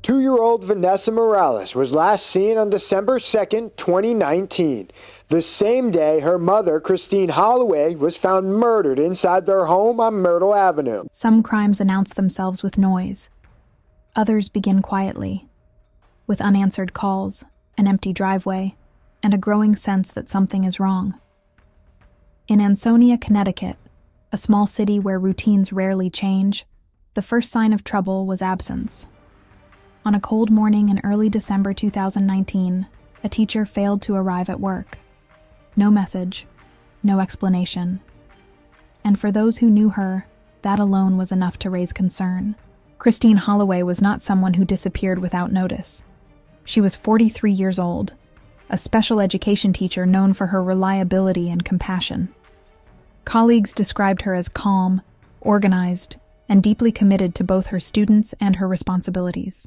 2-year-old Vanessa Morales was last seen on December 2nd, 2019. The same day, her mother, Christine Holloway, was found murdered inside their home on Myrtle Avenue. Some crimes announce themselves with noise. Others begin quietly, with unanswered calls, an empty driveway, and a growing sense that something is wrong. In Ansonia, Connecticut, a small city where routines rarely change, the first sign of trouble was absence. On a cold morning in early December 2019, a teacher failed to arrive at work. No message, no explanation. And for those who knew her, that alone was enough to raise concern. Christine Holloway was not someone who disappeared without notice. She was 43 years old, a special education teacher known for her reliability and compassion. Colleagues described her as calm, organized, and deeply committed to both her students and her responsibilities.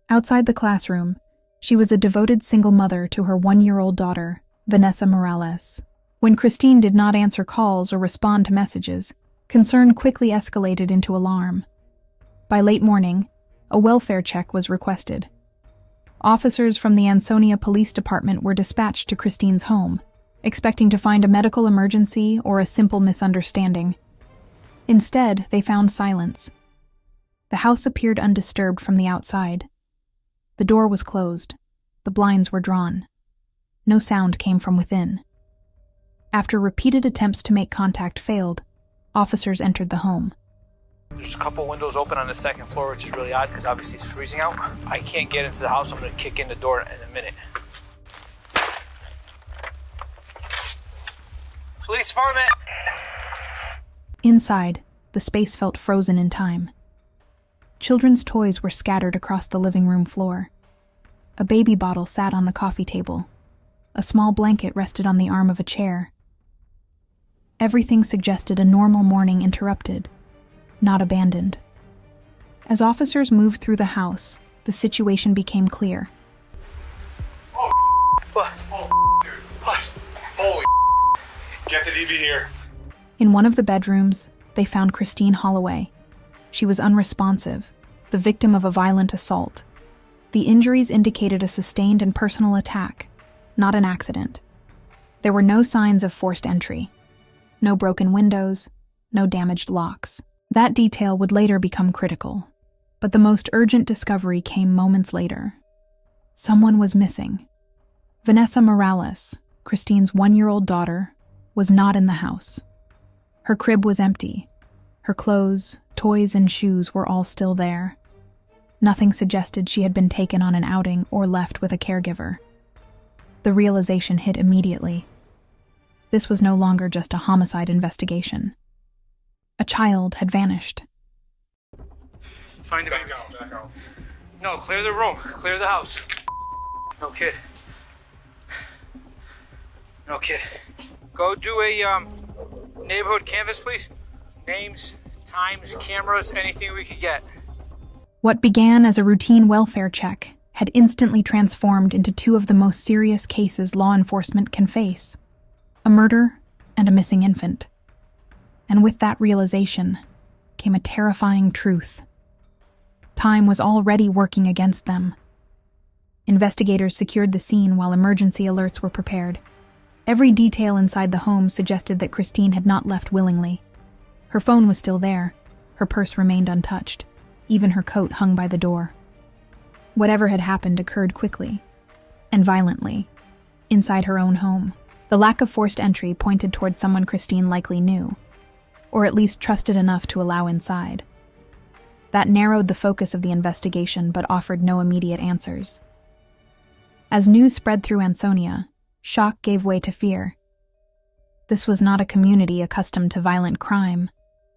Outside the classroom, she was a devoted single mother to her 1-year-old daughter, Vanessa Morales. When Christine did not answer calls or respond to messages, concern quickly escalated into alarm. By late morning, a welfare check was requested. Officers from the Ansonia Police Department were dispatched to Christine's home, expecting to find a medical emergency or a simple misunderstanding. Instead, they found silence. The house appeared undisturbed from the outside. The door was closed. The blinds were drawn. No sound came from within. After repeated attempts to make contact failed, officers entered the home. There's a couple windows open on the second floor, which is really odd because obviously it's freezing out. I can't get into the house. I'm going to kick in the door in a minute. Police department! Inside, the space felt frozen in time. Children's toys were scattered across the living room floor. A baby bottle sat on the coffee table. A small blanket rested on the arm of a chair. Everything suggested a normal morning interrupted, not abandoned. As officers moved through the house, the situation became clear. Oh, What? oh, dude. What? Holy Get the DV here. In one of the bedrooms, they found Christine Holloway. She was unresponsive, the victim of a violent assault. The injuries indicated a sustained and personal attack, not an accident. There were no signs of forced entry. No broken windows, no damaged locks. That detail would later become critical, but the most urgent discovery came moments later. Someone was missing. Vanessa Morales, Christine's 1-year-old daughter, was not in the house. Her crib was empty. Her clothes, toys, and shoes were all still there. Nothing suggested she had been taken on an outing or left with a caregiver. The realization hit immediately. This was no longer just a homicide investigation. A child had vanished. Find the Back out. No, clear the room. Clear the house. No kid. No kid. Go do a neighborhood canvas, please. Names, times, cameras, anything we could get. What began as a routine welfare check had instantly transformed into two of the most serious cases law enforcement can face: a murder and a missing infant. And with that realization came a terrifying truth. Time was already working against them. Investigators secured the scene while emergency alerts were prepared. Every detail inside the home suggested that Christine had not left willingly. Her phone was still there. Her purse remained untouched. Even her coat hung by the door. Whatever had happened occurred quickly and violently inside her own home. The lack of forced entry pointed toward someone Christine likely knew, or at least trusted enough to allow inside. That narrowed the focus of the investigation but offered no immediate answers. As news spread through Ansonia, shock gave way to fear. This was not a community accustomed to violent crime,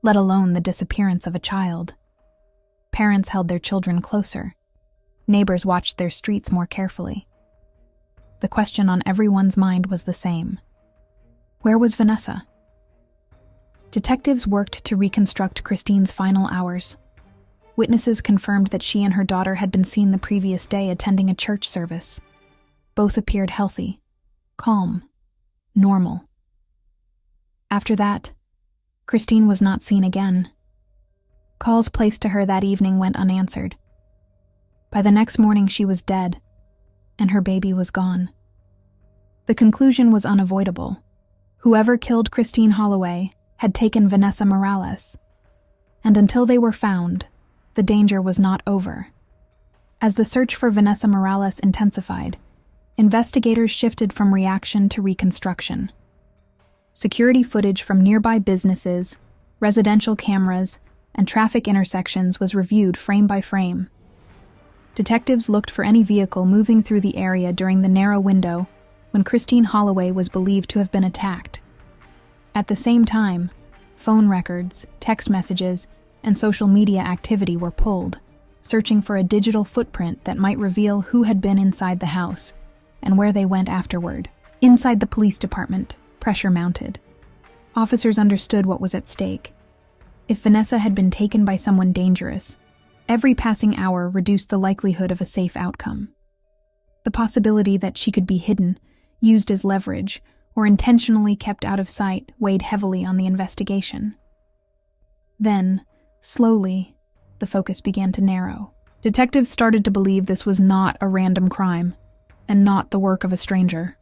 let alone the disappearance of a child. Parents held their children closer. Neighbors watched their streets more carefully. The question on everyone's mind was the same. Where was Vanessa? Detectives worked to reconstruct Christine's final hours. Witnesses confirmed that she and her daughter had been seen the previous day attending a church service. Both appeared healthy, calm, normal. After that, Christine was not seen again. Calls placed to her that evening went unanswered. By the next morning, she was dead, and her baby was gone. The conclusion was unavoidable. Whoever killed Christine Holloway had taken Vanessa Morales, and until they were found, the danger was not over. As the search for Vanessa Morales intensified, investigators shifted from reaction to reconstruction. Security footage from nearby businesses, residential cameras, and traffic intersections was reviewed frame by frame. Detectives looked for any vehicle moving through the area during the narrow window when Christine Holloway was believed to have been attacked. At the same time, phone records, text messages, and social media activity were pulled, searching for a digital footprint that might reveal who had been inside the house and where they went afterward. Inside the police department, pressure mounted. Officers understood what was at stake. If Vanessa had been taken by someone dangerous, every passing hour reduced the likelihood of a safe outcome. The possibility that she could be hidden, used as leverage, or intentionally kept out of sight weighed heavily on the investigation. Then, slowly, the focus began to narrow. Detectives started to believe this was not a random crime, and not the work of a stranger.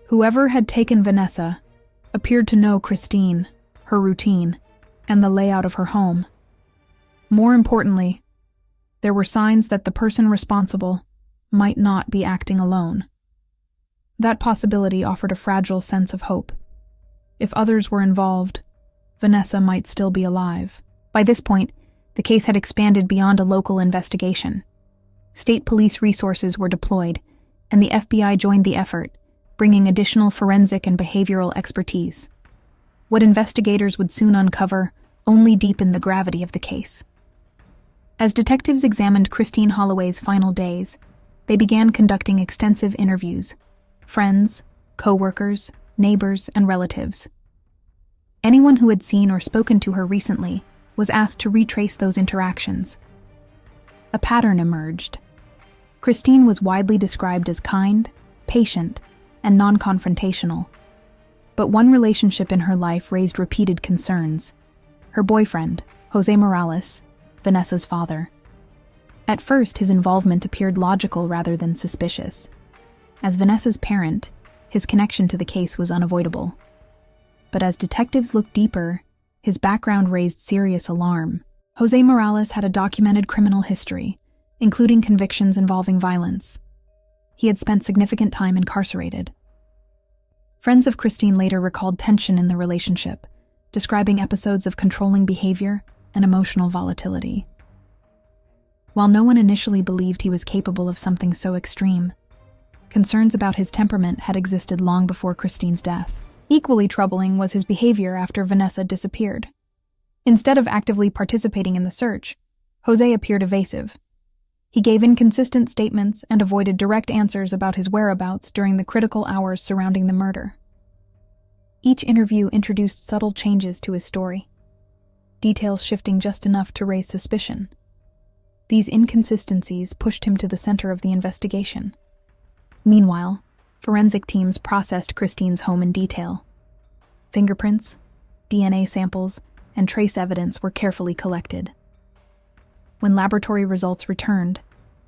Whoever had taken Vanessa appeared to know Christine, her routine, and the layout of her home. More importantly, there were signs that the person responsible might not be acting alone. That possibility offered a fragile sense of hope. If others were involved, Vanessa might still be alive. By this point, the case had expanded beyond a local investigation. State police resources were deployed, and the FBI joined the effort, bringing additional forensic and behavioral expertise. What investigators would soon uncover only deepened the gravity of the case. As detectives examined Christine Holloway's final days, they began conducting extensive interviews. Friends, co-workers, neighbors, and relatives. Anyone who had seen or spoken to her recently was asked to retrace those interactions. A pattern emerged. Christine was widely described as kind, patient, and non-confrontational. But one relationship in her life raised repeated concerns. Her boyfriend, Jose Morales, Vanessa's father. At first, his involvement appeared logical rather than suspicious. As Vanessa's parent, his connection to the case was unavoidable. But as detectives looked deeper, his background raised serious alarm. Jose Morales had a documented criminal history, including convictions involving violence. He had spent significant time incarcerated. Friends of Christine later recalled tension in the relationship, describing episodes of controlling behavior and emotional volatility. While no one initially believed he was capable of something so extreme, concerns about his temperament had existed long before Christine's death. Equally troubling was his behavior after Vanessa disappeared. Instead of actively participating in the search, Jose appeared evasive. He gave inconsistent statements and avoided direct answers about his whereabouts during the critical hours surrounding the murder. Each interview introduced subtle changes to his story, details shifting just enough to raise suspicion. These inconsistencies pushed him to the center of the investigation. Meanwhile, forensic teams processed Christine's home in detail. Fingerprints, DNA samples, and trace evidence were carefully collected. When laboratory results returned,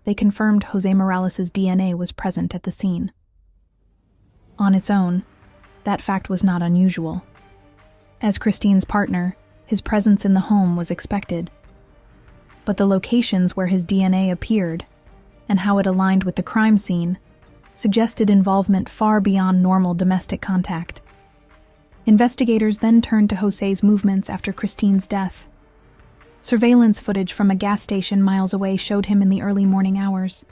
they confirmed Jose Morales' DNA was present at the scene. On its own, that fact was not unusual. As Christine's partner, his presence in the home was expected. But the locations where his DNA appeared, and how it aligned with the crime scene, suggested involvement far beyond normal domestic contact. Investigators then turned to Jose's movements after Christine's death. Surveillance footage from a gas station miles away showed him in the early morning hours.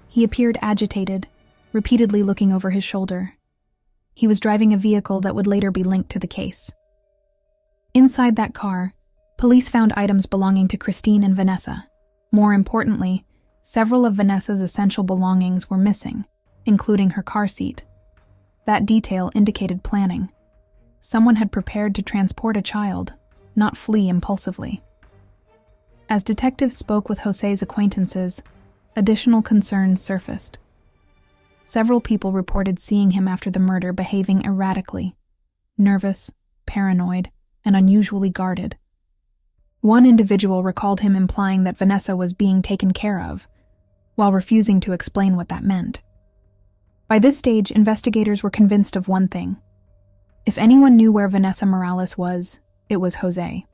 He appeared agitated, repeatedly looking over his shoulder. He was driving a vehicle that would later be linked to the case. Inside that car, police found items belonging to Christine and Vanessa. More importantly, several of Vanessa's essential belongings were missing, including her car seat. That detail indicated planning. Someone had prepared to transport a child, not flee impulsively. As detectives spoke with Jose's acquaintances, additional concerns surfaced. Several people reported seeing him after the murder behaving erratically, nervous, paranoid, and unusually guarded. One individual recalled him implying that Vanessa was being taken care of, while refusing to explain what that meant. By this stage, investigators were convinced of one thing. If anyone knew where Vanessa Morales was, it was Jose.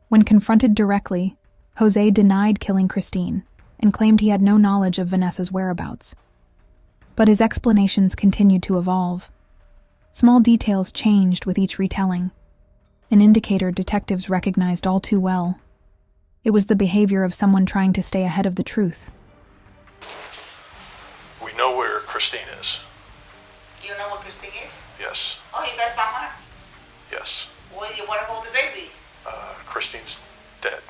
When confronted directly, Jose denied killing Christine and claimed he had no knowledge of Vanessa's whereabouts. But his explanations continued to evolve. Small details changed with each retelling, an indicator detectives recognized all too well. It was the behavior of someone trying to stay ahead of the truth. We know where Christine is. You know what Christine is? Yes. Oh, you guys found her? Yes. Well, what about the baby? Christine's dead.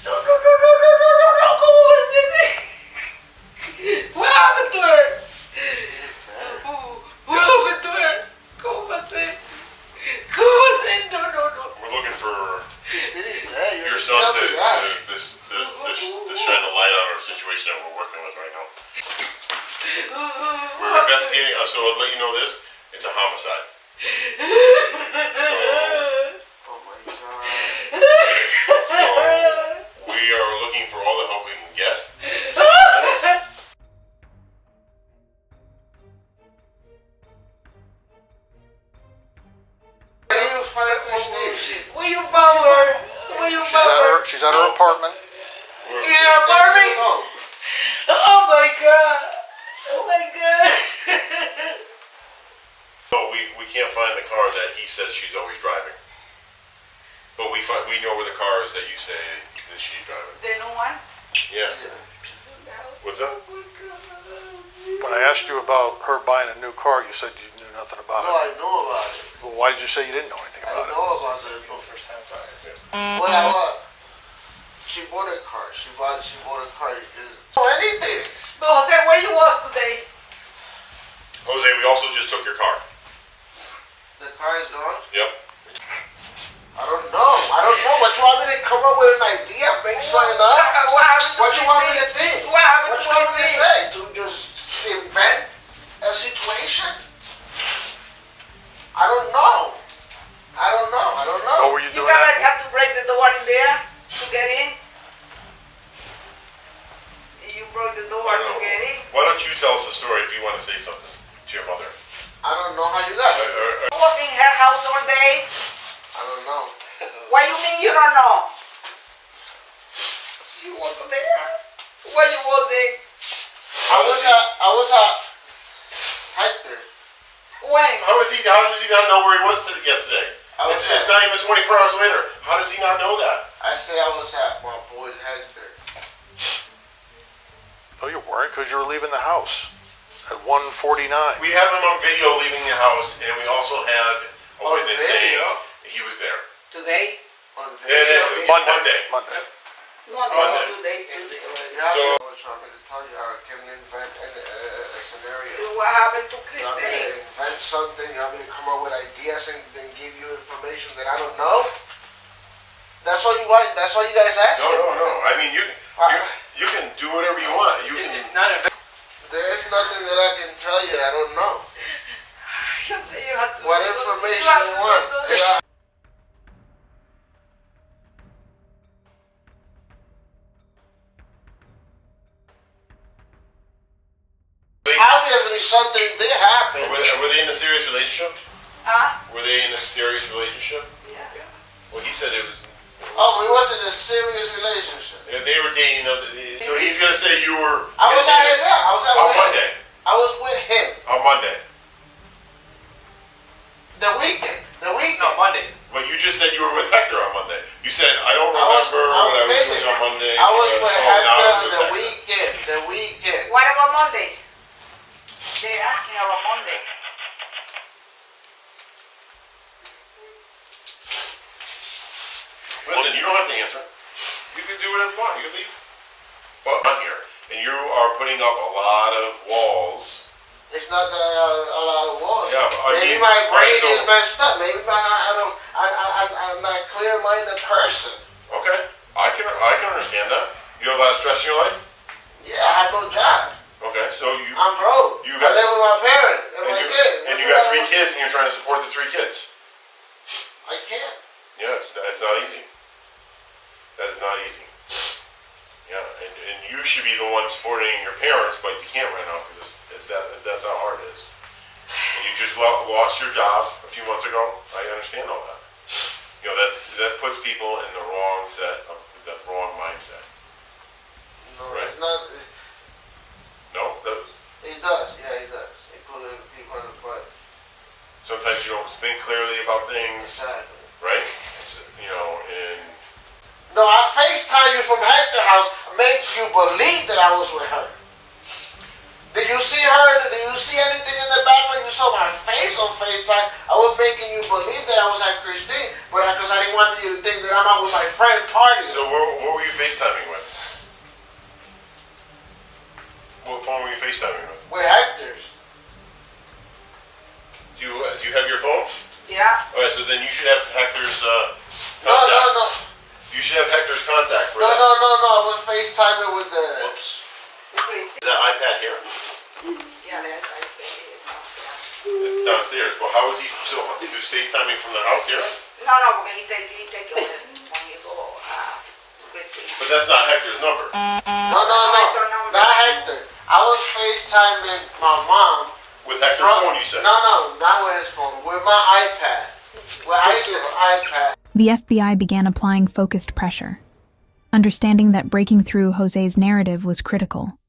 No, come on, Cindy. What happened to her? What happened to her? Come on, Cindy. No. We're looking for Christine's dead. your son to shine the light on our situation that we're working with right now. We're investigating, so I'll let you know this, it's a homicide. Oh my God. So we are looking for all the help we can get. Where you find Christine? Where you found her? She's at her apartment. In her apartment? Oh my God. So we can't find the car that he says she's always driving. But we know where the car is that you say that she's driving. The new one? Yeah. What's up? When I asked you about her buying a new car, you said you knew nothing about No, it. I know about it. Well, why did you say you didn't know anything I about it? know about it. First time buyer. What? She bought a car. She bought a car. No, anything. No, Jose, where you was today? Jose, we also just took your car. The car is gone. Yep. I don't know. What you want me to come up with an idea, make something up? What happened to What you want me to Christine? think? What happened What to you want me to Christine? say? To just invent a situation? I don't know. What were you You doing guys after? have to break the door in there to get in? You broke the door to get in? Why don't you tell us the story if you want to say something to your mother? I don't know how you got it. You was in her house all day? I don't know. What you mean you don't know? She wasn't there. Where you was there? I was at Hector. When? How does he not know where he was yesterday? It's not even 24 hours later. How does he not know that? I say I was at my boy's Hector. No, you weren't, because you were leaving the house at 1:49. We have him on video leaving the house, and we also had a On witness saying video? he was there. Today? On Yeah, video. Monday. Monday. Monday. Monday. 2 days, Tuesday. Yeah, I was trying to tell you how I can invent a scenario. What happened to You want me to Christine? invent something? You want me to come up with ideas and then give you information that I don't know? That's what you want. That's what you guys asked me. No. I mean, you can do whatever you want. You can. There is nothing that I can tell you. I don't know. You say you have to What do something. information have you to want? do something. Obviously, something did happen. Were they in a serious relationship? Huh? Were they in a serious relationship? Yeah. Well, he said it was. Oh, we wasn't in a serious relationship. They were dating. So he's gonna say you were. I was at his house. I was at on with him. Monday. I was with him. On Monday. The weekend. No, Monday. But you just said you were with Hector on Monday. You said I don't I was- remember I was what I was busy. doing on Monday. I was with now I'm Hector with the Hector. weekend. The weekend. What about Monday? They're asking about Monday. Listen, you don't have to answer. You can do whatever you want. You can leave. But I'm here, and you are putting up a lot of walls. It's not that I got a lot of walls. Yeah, but I Maybe mean, my brain right, so- is messed up. Maybe I'm not clear-minded person. Okay, I can understand that. You have a lot of stress in your life. Yeah, I have no job. Okay, so you I'm broke. You I got- live with my parents and and my you kids. and you got 3 kids, and you're trying to support the 3 kids. I can't. Yeah, it's not easy. That is not easy. Yeah, and you should be the one supporting your parents, but you can't right now because that's how hard it is. And you just lost your job a few months ago. I understand all that. You know, that puts people in the wrong mindset. No, Right. it's not. No, It does. Yeah, it does. It puts people in the fight. sometimes you don't think clearly about things, Exactly. right? You know, and No, I FaceTime you from Hector's house, make you believe that I was with her. Did you see her? Did you see anything in the background? You saw my face on FaceTime. I was making you believe that I was at Christine, but because I didn't want you to think that I'm out with my friend partying. so what were you FaceTiming with? What phone were you FaceTiming with? With Hector's. Do you have your phone? Yeah. All right, so then you should have Hector's No, contact. no. You should have Hector's contact for No, that. no. I was FaceTiming with the. Whoops. Is that iPad here? Yeah, that's I say it. It's downstairs. Well, how was he? So he was FaceTiming from the house here? No, porque he take it when you go to Christina. But that's not Hector's number. No. Hector, no. Not Hector. I was FaceTiming my mom. With Hector's phone, you said. No, not with his phone. With my iPad. With Isaac's iPad. The FBI began applying focused pressure, understanding that breaking through Jose's narrative was critical.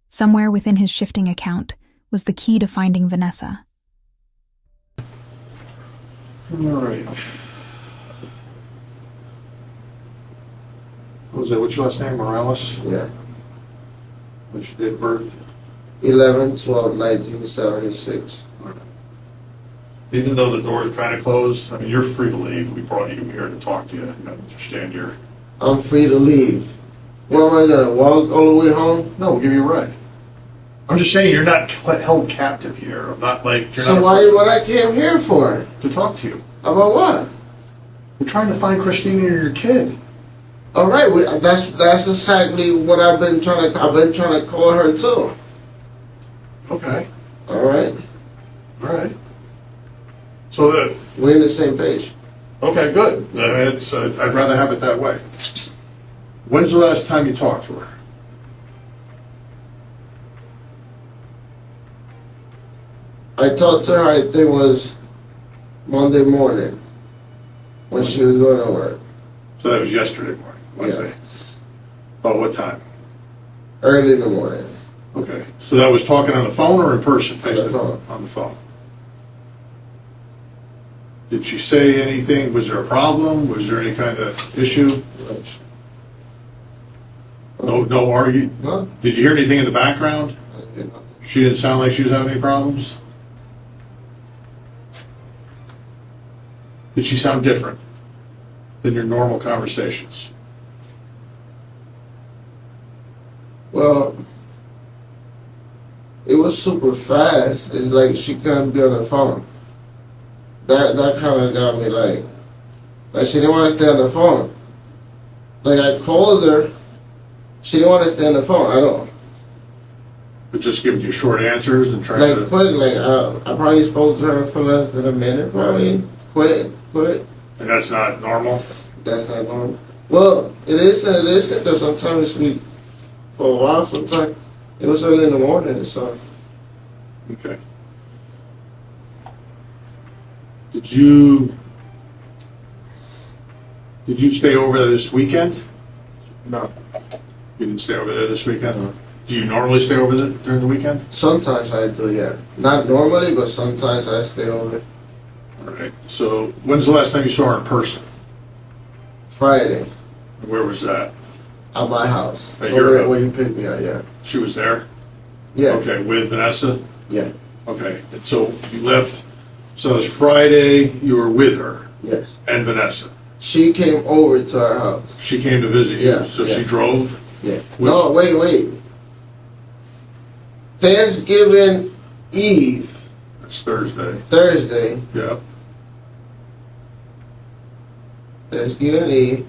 Somewhere within his shifting account was the key to finding Vanessa. All right. Jose, what's your last name? Morales? Yeah. What's your date of birth? 11/12/1976. Even though the door is kind of closed, I mean, you're free to leave. We brought you here to talk to you. I understand you're... I'm free to leave. Where am I gonna walk all the way home? No, we'll give you a ride. I'm just saying you're not held captive here. I'm not like... You're So not why what I came here for? to talk to you. About what? We're trying to find Christina and your kid. All right, that's exactly what I've been trying to call her too. Okay. All right, All right. So, we're in the same page. okay, good. I'd rather have it that way. When's the last time you talked to her? I talked to her. I think it was Monday morning when she was going to work. So that was yesterday morning, Monday. Yeah. About what time? Early in the morning. Okay. So that was talking on the phone or in person? On the phone. On the phone. Did she say anything? Was there a problem? Was there any kind of issue? No argue? No. Did you hear anything in the background? She didn't sound like she was having any problems? Did she sound different than your normal conversations? Well, it was super fast. It's like she couldn't be on the phone. That kind of got me like she didn't want to stay on the phone. Like I called her, she didn't want to stay on the phone at all. But just giving you short answers and trying Like to... quick, like I probably spoke to her for less than a minute, probably. Quick. And that's not normal? That's not normal. Well, it is and it isn't. Because sometimes we, for a while, sometimes it was early in the morning, so. Okay. Did you stay over there this weekend? No. You didn't stay over there this weekend? No. Do you normally stay over there during the weekend? Sometimes I do, yeah. Not normally, but sometimes I stay over. All right. So when's the last time you saw her in person? Friday, Where was that? at my house. At Over your there house? where you picked me up, yeah. She was there? Yeah. Okay, with Vanessa? Yeah. Okay. And so you left, so it was Friday, you were with her Yes. and Vanessa. She came over to our house. She came to visit you, Yeah, so yeah. she drove? Yeah. Was- No, wait. Thanksgiving Eve, That's Thursday. Thursday, Yeah. Thanksgiving Eve,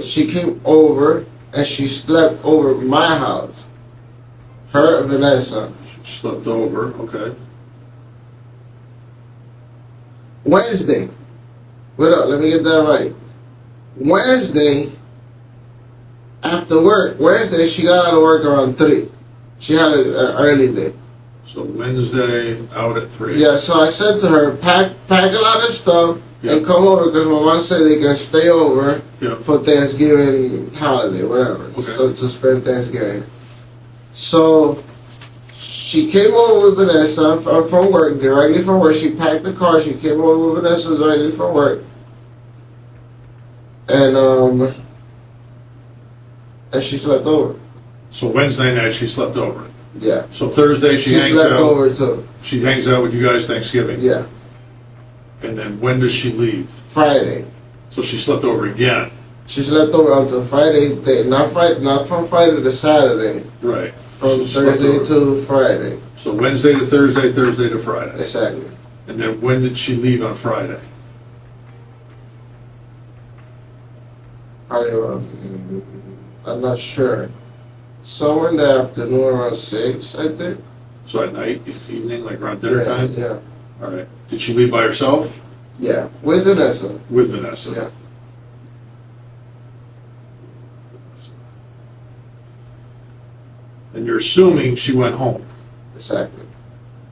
she came over and she slept over at my house. Her and Vanessa. She slept over, okay. Wednesday. Wait up, let me get that right. Wednesday, After work, Wednesday, she got out of work around 3. She had an early day. So Wednesday out at 3. Yeah, so I said to her, pack a lot of stuff Yeah. and come over because my mom said they can stay over Yeah. for Thanksgiving holiday, whatever. Okay. So to spend Thanksgiving. So she came over with Vanessa. I'm from work, directly from work. She packed the car. She came over with Vanessa directly from work. And she slept over. So Wednesday night she slept over. Yeah. So Thursday she hangs slept out. over too. She hangs out with you guys Thanksgiving. Yeah. And then when does she leave? Friday. So she slept over again. She slept over until Friday. Not from Friday to Saturday. Right. From She slept Thursday over. to Friday. So Wednesday to Thursday, Thursday to Friday. Exactly. And then when did she leave on Friday? Probably around, I'm not sure. Somewhere in the afternoon around 6, I think. So at night, evening, like around dinner time? Yeah. All right. Did she leave by herself? Yeah. With Vanessa. With Vanessa? Yeah. And you're assuming she went home? Exactly.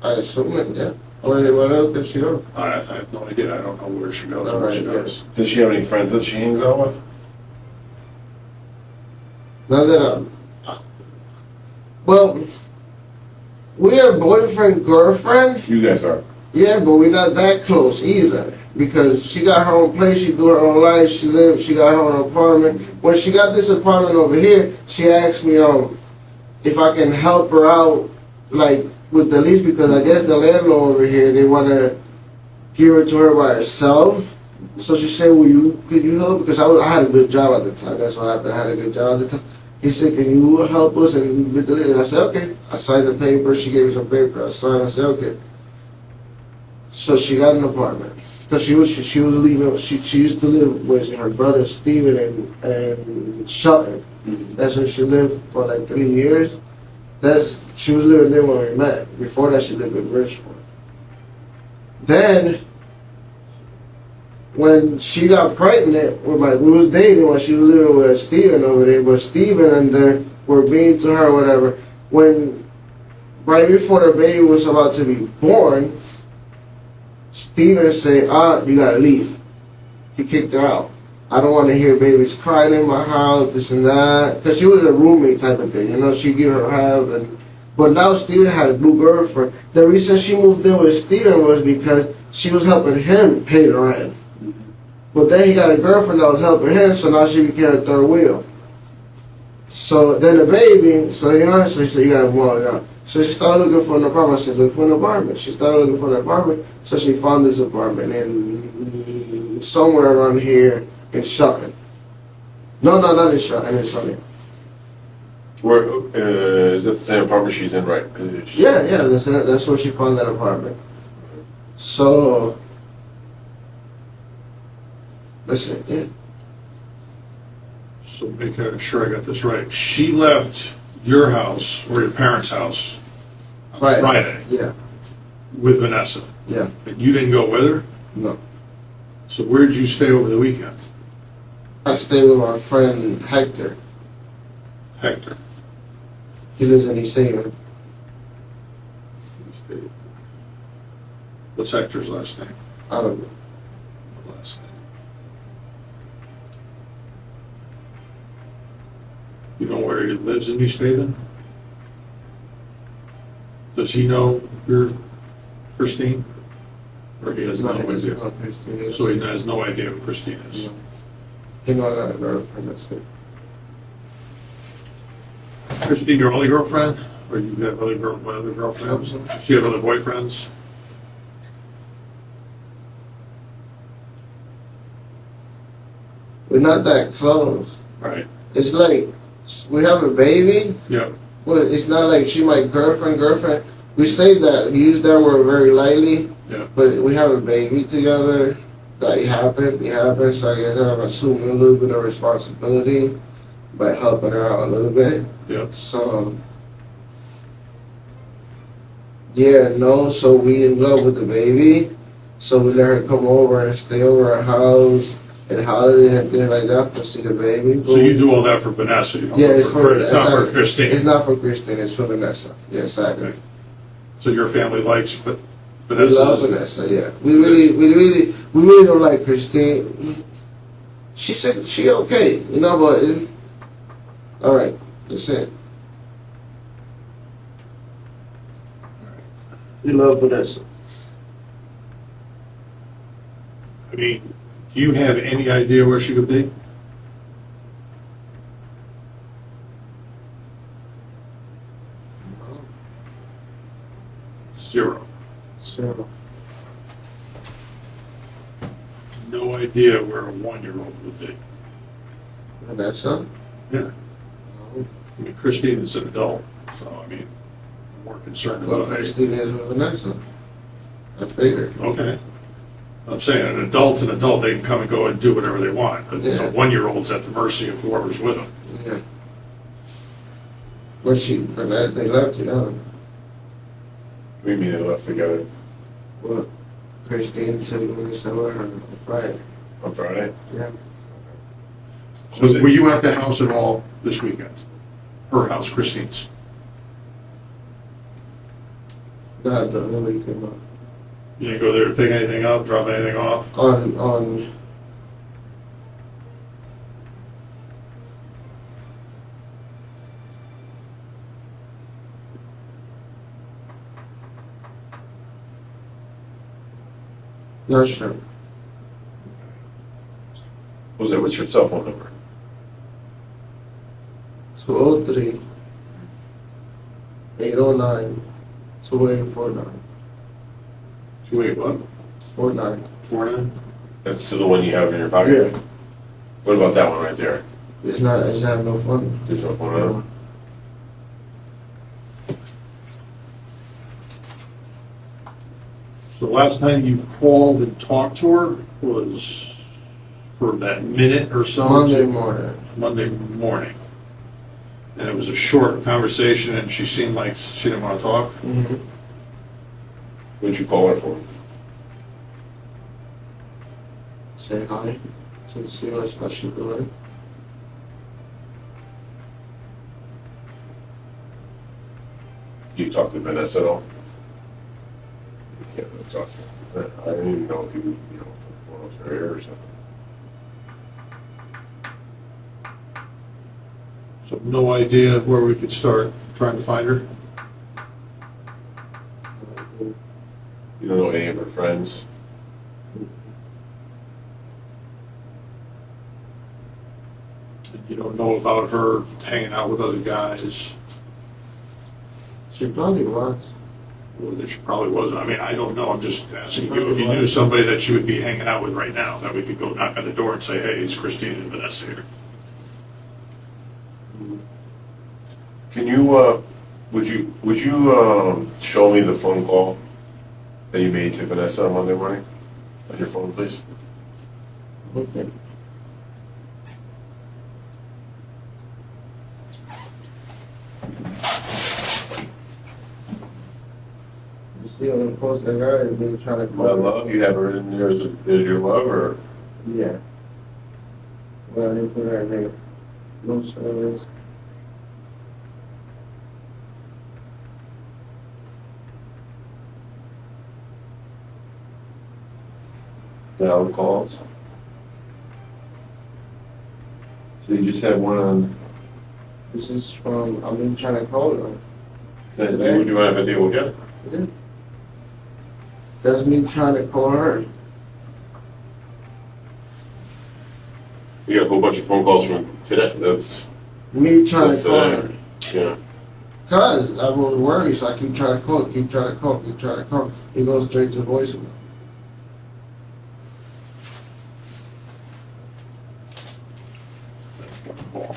I assume it, yeah. What else could she go? I have no idea. I don't know where she goes All or what right, she yeah. does. Does she have any friends that she hangs out with? Now that well, we are boyfriend, girlfriend. You guys are. Yeah, but we're not that close either. Because she got her own place, she do her own life, she got her own apartment. When she got this apartment over here, she asked me if I can help her out, like, with the lease, because I guess the landlord over here, they want to give it to her by herself. So she said, could you help? Because I had a good job at the time. That's what happened. I had a good job at the time. He said, can you help us and with the lease? And I said, okay. I signed the paper. She gave me some paper. I signed. I said, okay. So she got an apartment. Because she was leaving. She used to live with her brother Steven and Shelton. That's where she lived for like 3 years. She was living there when we met. Before that, she lived in Richmond. Then, when she got pregnant, we was dating when she was living with Steven over there. But Steven and them were mean to her, or whatever. Right before the baby was about to be born, Steven said, you gotta leave. He kicked her out. I don't want to hear babies crying in my house, this and that. Because she was a roommate type of thing, she'd give her half. But now Steven had a new girlfriend. The reason she moved in with Steven was because she was helping him pay the rent. But then he got a girlfriend that was helping him, so now she became a third wheel. So then the baby, so she said, you gotta move on. So she started looking for an apartment. I said, look for an apartment. She started looking for an apartment, so she found this apartment in somewhere around here in Shelton. No, not in Shelton, in Sunny. Where is that the same apartment she's in, right? Yeah, that's where she found that apartment. So, listen, yeah. So make sure I got this right. She left your house or your parents' house on Friday Yeah, with Vanessa. yeah, But you didn't go with her? no. So where did you stay over the weekend? I stayed with my friend Hector. Hector. He lives in East Haven. What's Hector's last name? I don't know. Last name. You know where he lives in East Haven? Does he know you're Christine? Or he has no idea? So he has no idea who Christine is? He know I got a girlfriend, that's it. Christine, your only girlfriend? Or you have other girlfriends? Does she have other boyfriends? We're not that close. Right. It's like, we have a baby. Yeah. Well, it's not like she my girlfriend. We say that, we use that word very lightly. Yeah. But we have a baby together. That it happened. So I guess I'm assuming a little bit of responsibility by helping her out a little bit. Yeah. So, yeah, no, so we in love with the baby. So we let her come over and stay over our house. and holiday and things like that for see the baby. So you do all that for Vanessa? You don't Yeah, do it it's for it's not for Christine? It's not for Christine, it's for Vanessa. Yeah, exactly. Okay. So your family likes We Vanessa? love Vanessa, yeah. We really don't like Christine. She said she okay, you know, but alright, that's it. We love Vanessa. I mean, do you have any idea where she could be? Zero. So, No idea where a 1-year-old would be. Vanessa? Yeah. No. I mean, Christine is an adult, so I mean, I'm more concerned Well, about her. Christine is with Vanessa. I figured. Okay. I'm saying an adult's an adult, they can come and go and do whatever they want. But Yeah. a 1-year-old's at the mercy of whoever's with them. Yeah. But Vanessa, they left together. We mean they left together Well, Christine took Vanessa with her on Friday. on Friday. Yeah. So were you at the house at all this weekend? Her house, Christine's? Not the other weekend, but You didn't go there to pick anything up, drop anything off? on not sure. Jose, what's your cell phone number? 203 809 2849 Wait, what? 49. 49? That's still the one you have in your pocket? Yeah. What about that one right there? It's not no fun. There's no phone on it? So the last time you called and talked to her was for that minute or so? Monday morning. Monday morning. And it was a short conversation and she seemed like she didn't want to talk? Mm-hmm. What'd you call her for? Say hi to see what she's doing. You talked to Vanessa at all? You can't really talk to her. I didn't even know if you put the phone up to her ear or something. So no idea where we could start trying to find her? You don't know any of her friends? And you don't know about her hanging out with other guys? She probably was. Or that she probably wasn't. I mean, I don't know. I'm just asking you if you knew somebody that she would be hanging out with right now, that we could go knock on the door and say, hey, it's Christine and Vanessa here. Can you, would you show me the phone call that you made to Vanessa on Monday morning? On your phone, please? Okay. You see on the post that guy is being trying to My call her. love, you have her in there as your love, or? Yeah. Well, I didn't put her name. No service. Valid calls. So you just have one on, This is from, I've been trying to call her. would you mind if I take a look at it? Yeah. That's me trying to call her. You got a whole bunch of phone calls from today, that's, Me trying to call uh, her. yeah. Cause I was worried, so I keep trying to call, keep trying to call, keep trying to call. It goes straight to voicemail. That's one call.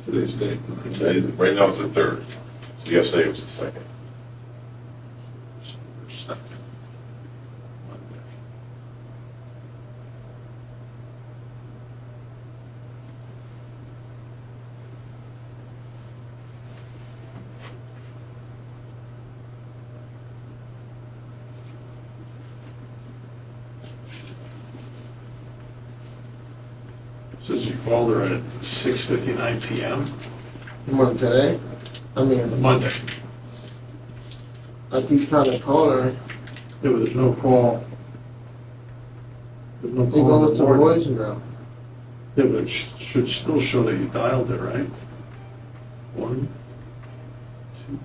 Today's date. Right now it's the 3rd. So yesterday it was the 2nd. Says you called her at 6:59 p.m. What, today? I mean, Monday. I keep trying to call her. Yeah, but there's no call. There's no It call in goes the to morning. voicemail. Yeah, but it should still show that you dialed it, right? 1, 2,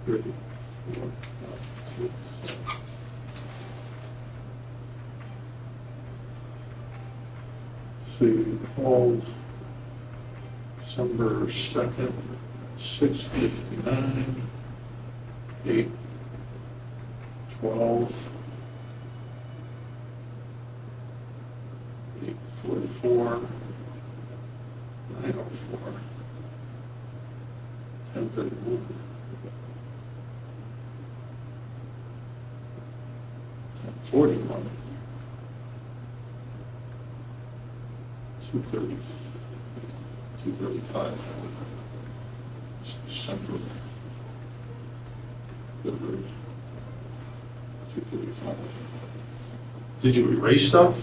3, 4, 5, 6, 7. So you called December 2nd, 6:59, 8:12, 8:44, 9:04, 10:31, 10:41, 2:30, 2:35, December 3rd, 2:35. Did you erase stuff?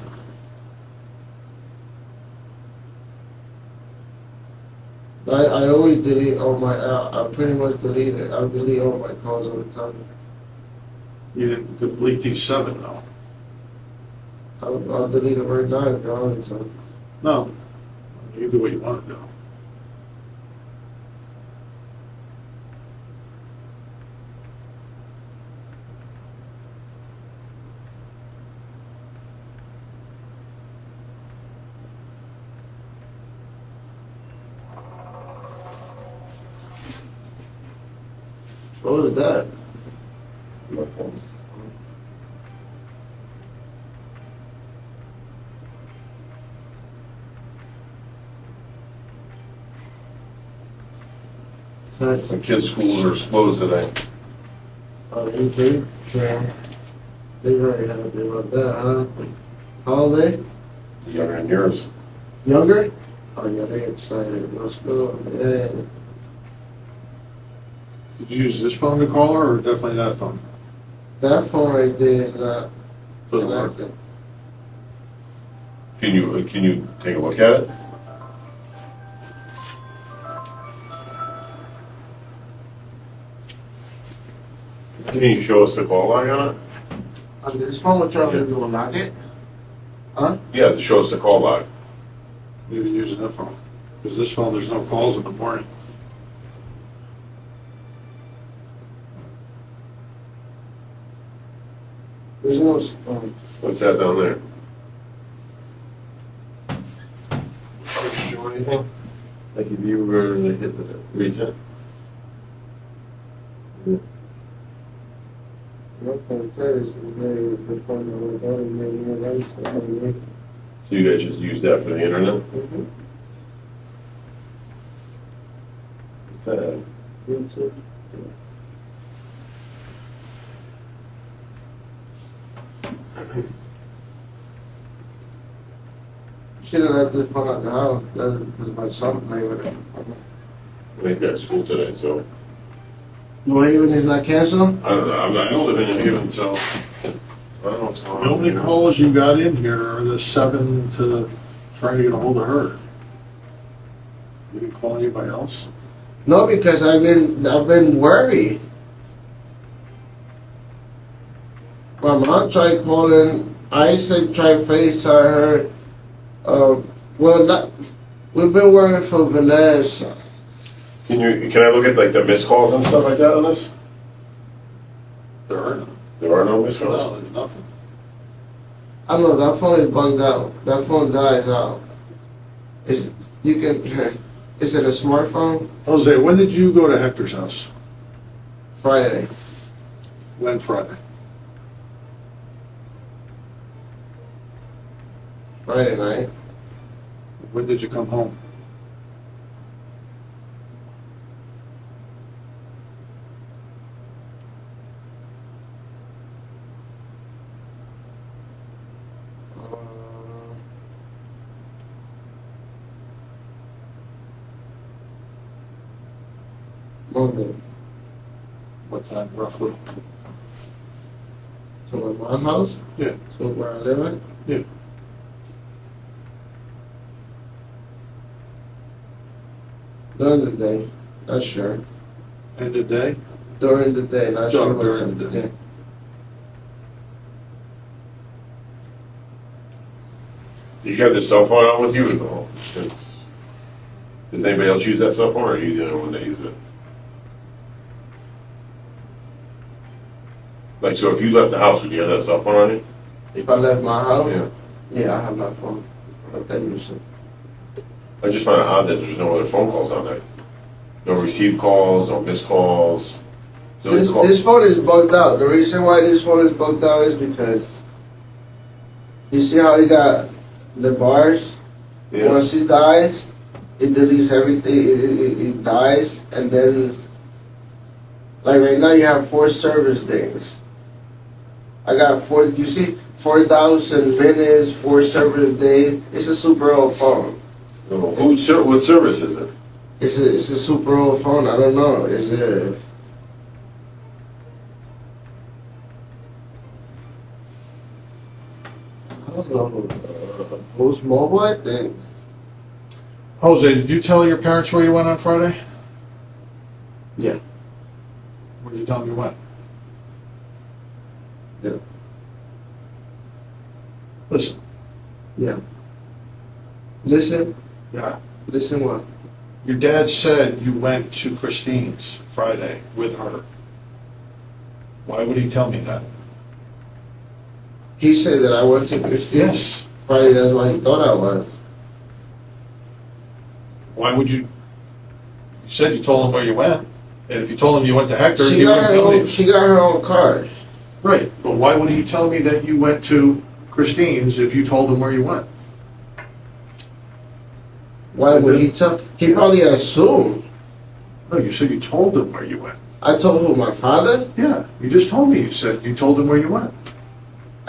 I always delete all my, I pretty much delete it. I delete all my calls all the time. You didn't delete these 7 though. I'll delete it right now if you want me to. No. You can do what you want to do. What was that? My phone. Text. The kids' schools are closed today. Okay. Yeah. They're very happy about that, huh? Holiday? Younger than yours. Younger? Oh yeah, they're excited. Let's go. Yeah. Did you use this phone to call her or definitely that phone? That phone right there is not Doesn't work. connected. Can you take a look at it? Can you show us the call log on it? On this phone, what y'all gonna do? Unlock it? Huh? Yeah, to show us the call log. Maybe using that phone. Because this phone, there's no calls in the morning. There's no. What's that down there? Does it show anything? Like if you were to hit the reset? What can I tell you? Maybe the phone that went down, maybe more nice. So you guys just use that for the internet? Mm-hmm. What's that? YouTube. Should have left this phone at the house. That was my son playing with it. Well, he's got school today, so New Haven is not canceled? I don't know. I don't live in New Haven, so I don't know what's going The on. only calls you got in here are the 7 to try to get a hold of her. You didn't call anybody else? No, because I've been worried. My mom tried calling. I said try FaceTime her. Well, not. We've been working for Vanessa. Can I look at like the missed calls and stuff like that on this? There are none. There are no missed No, calls? there's nothing. I don't know. That phone is bugged out. That phone dies out. Is you can? Is it a smartphone? Jose, when did you go to Hector's house? Friday. When Friday? Friday night. When did you come home? Monday. What time roughly? To my mom's house? Yeah. To where I live at? Yeah. During the day, not sure. End of the day? During the day, not sure what During time. the day. Yeah. Did you have this cell phone out with you? No. Does anybody else use that cell phone, or are you the only one that uses it? Like, so if you left the house, would you have that cell phone on you? If I left my house? Yeah. Yeah, I have my phone. Like that usually. I just find it odd that there's no other phone calls on there. No received calls, no missed calls. No This phone is bugged out. The reason why this phone is bugged out is because you see how you got the bars? Yeah. Once it dies, it deletes everything. It dies, and then, like right now, you have 4 service days. I got 4. You see, 4,000 minutes, 4 service days. It's a super old phone. No. What service is it? It's a super old phone. I don't know. It's a. I don't know. Post Mobile, I think. Jose, did you tell your parents where you went on Friday? Yeah. Where did you tell them you went? Yeah. Listen. Yeah. Listen. Yeah. Listen what? Your dad said you went to Christine's Friday with her. Why would he tell me that? He said that I went to Christine. Yes. Probably that's why he thought I was. Why would you? You said you told him where you went, and if you told him you went to Hector's, She he got wouldn't her tell own. me. She got her own car. Right, but why would he tell me that you went to Christine's if you told him where you went? Why would he tell? He probably assumed. No, you said you told him where you went. I told who, my father? Yeah, you just told me. You said you told him where you went.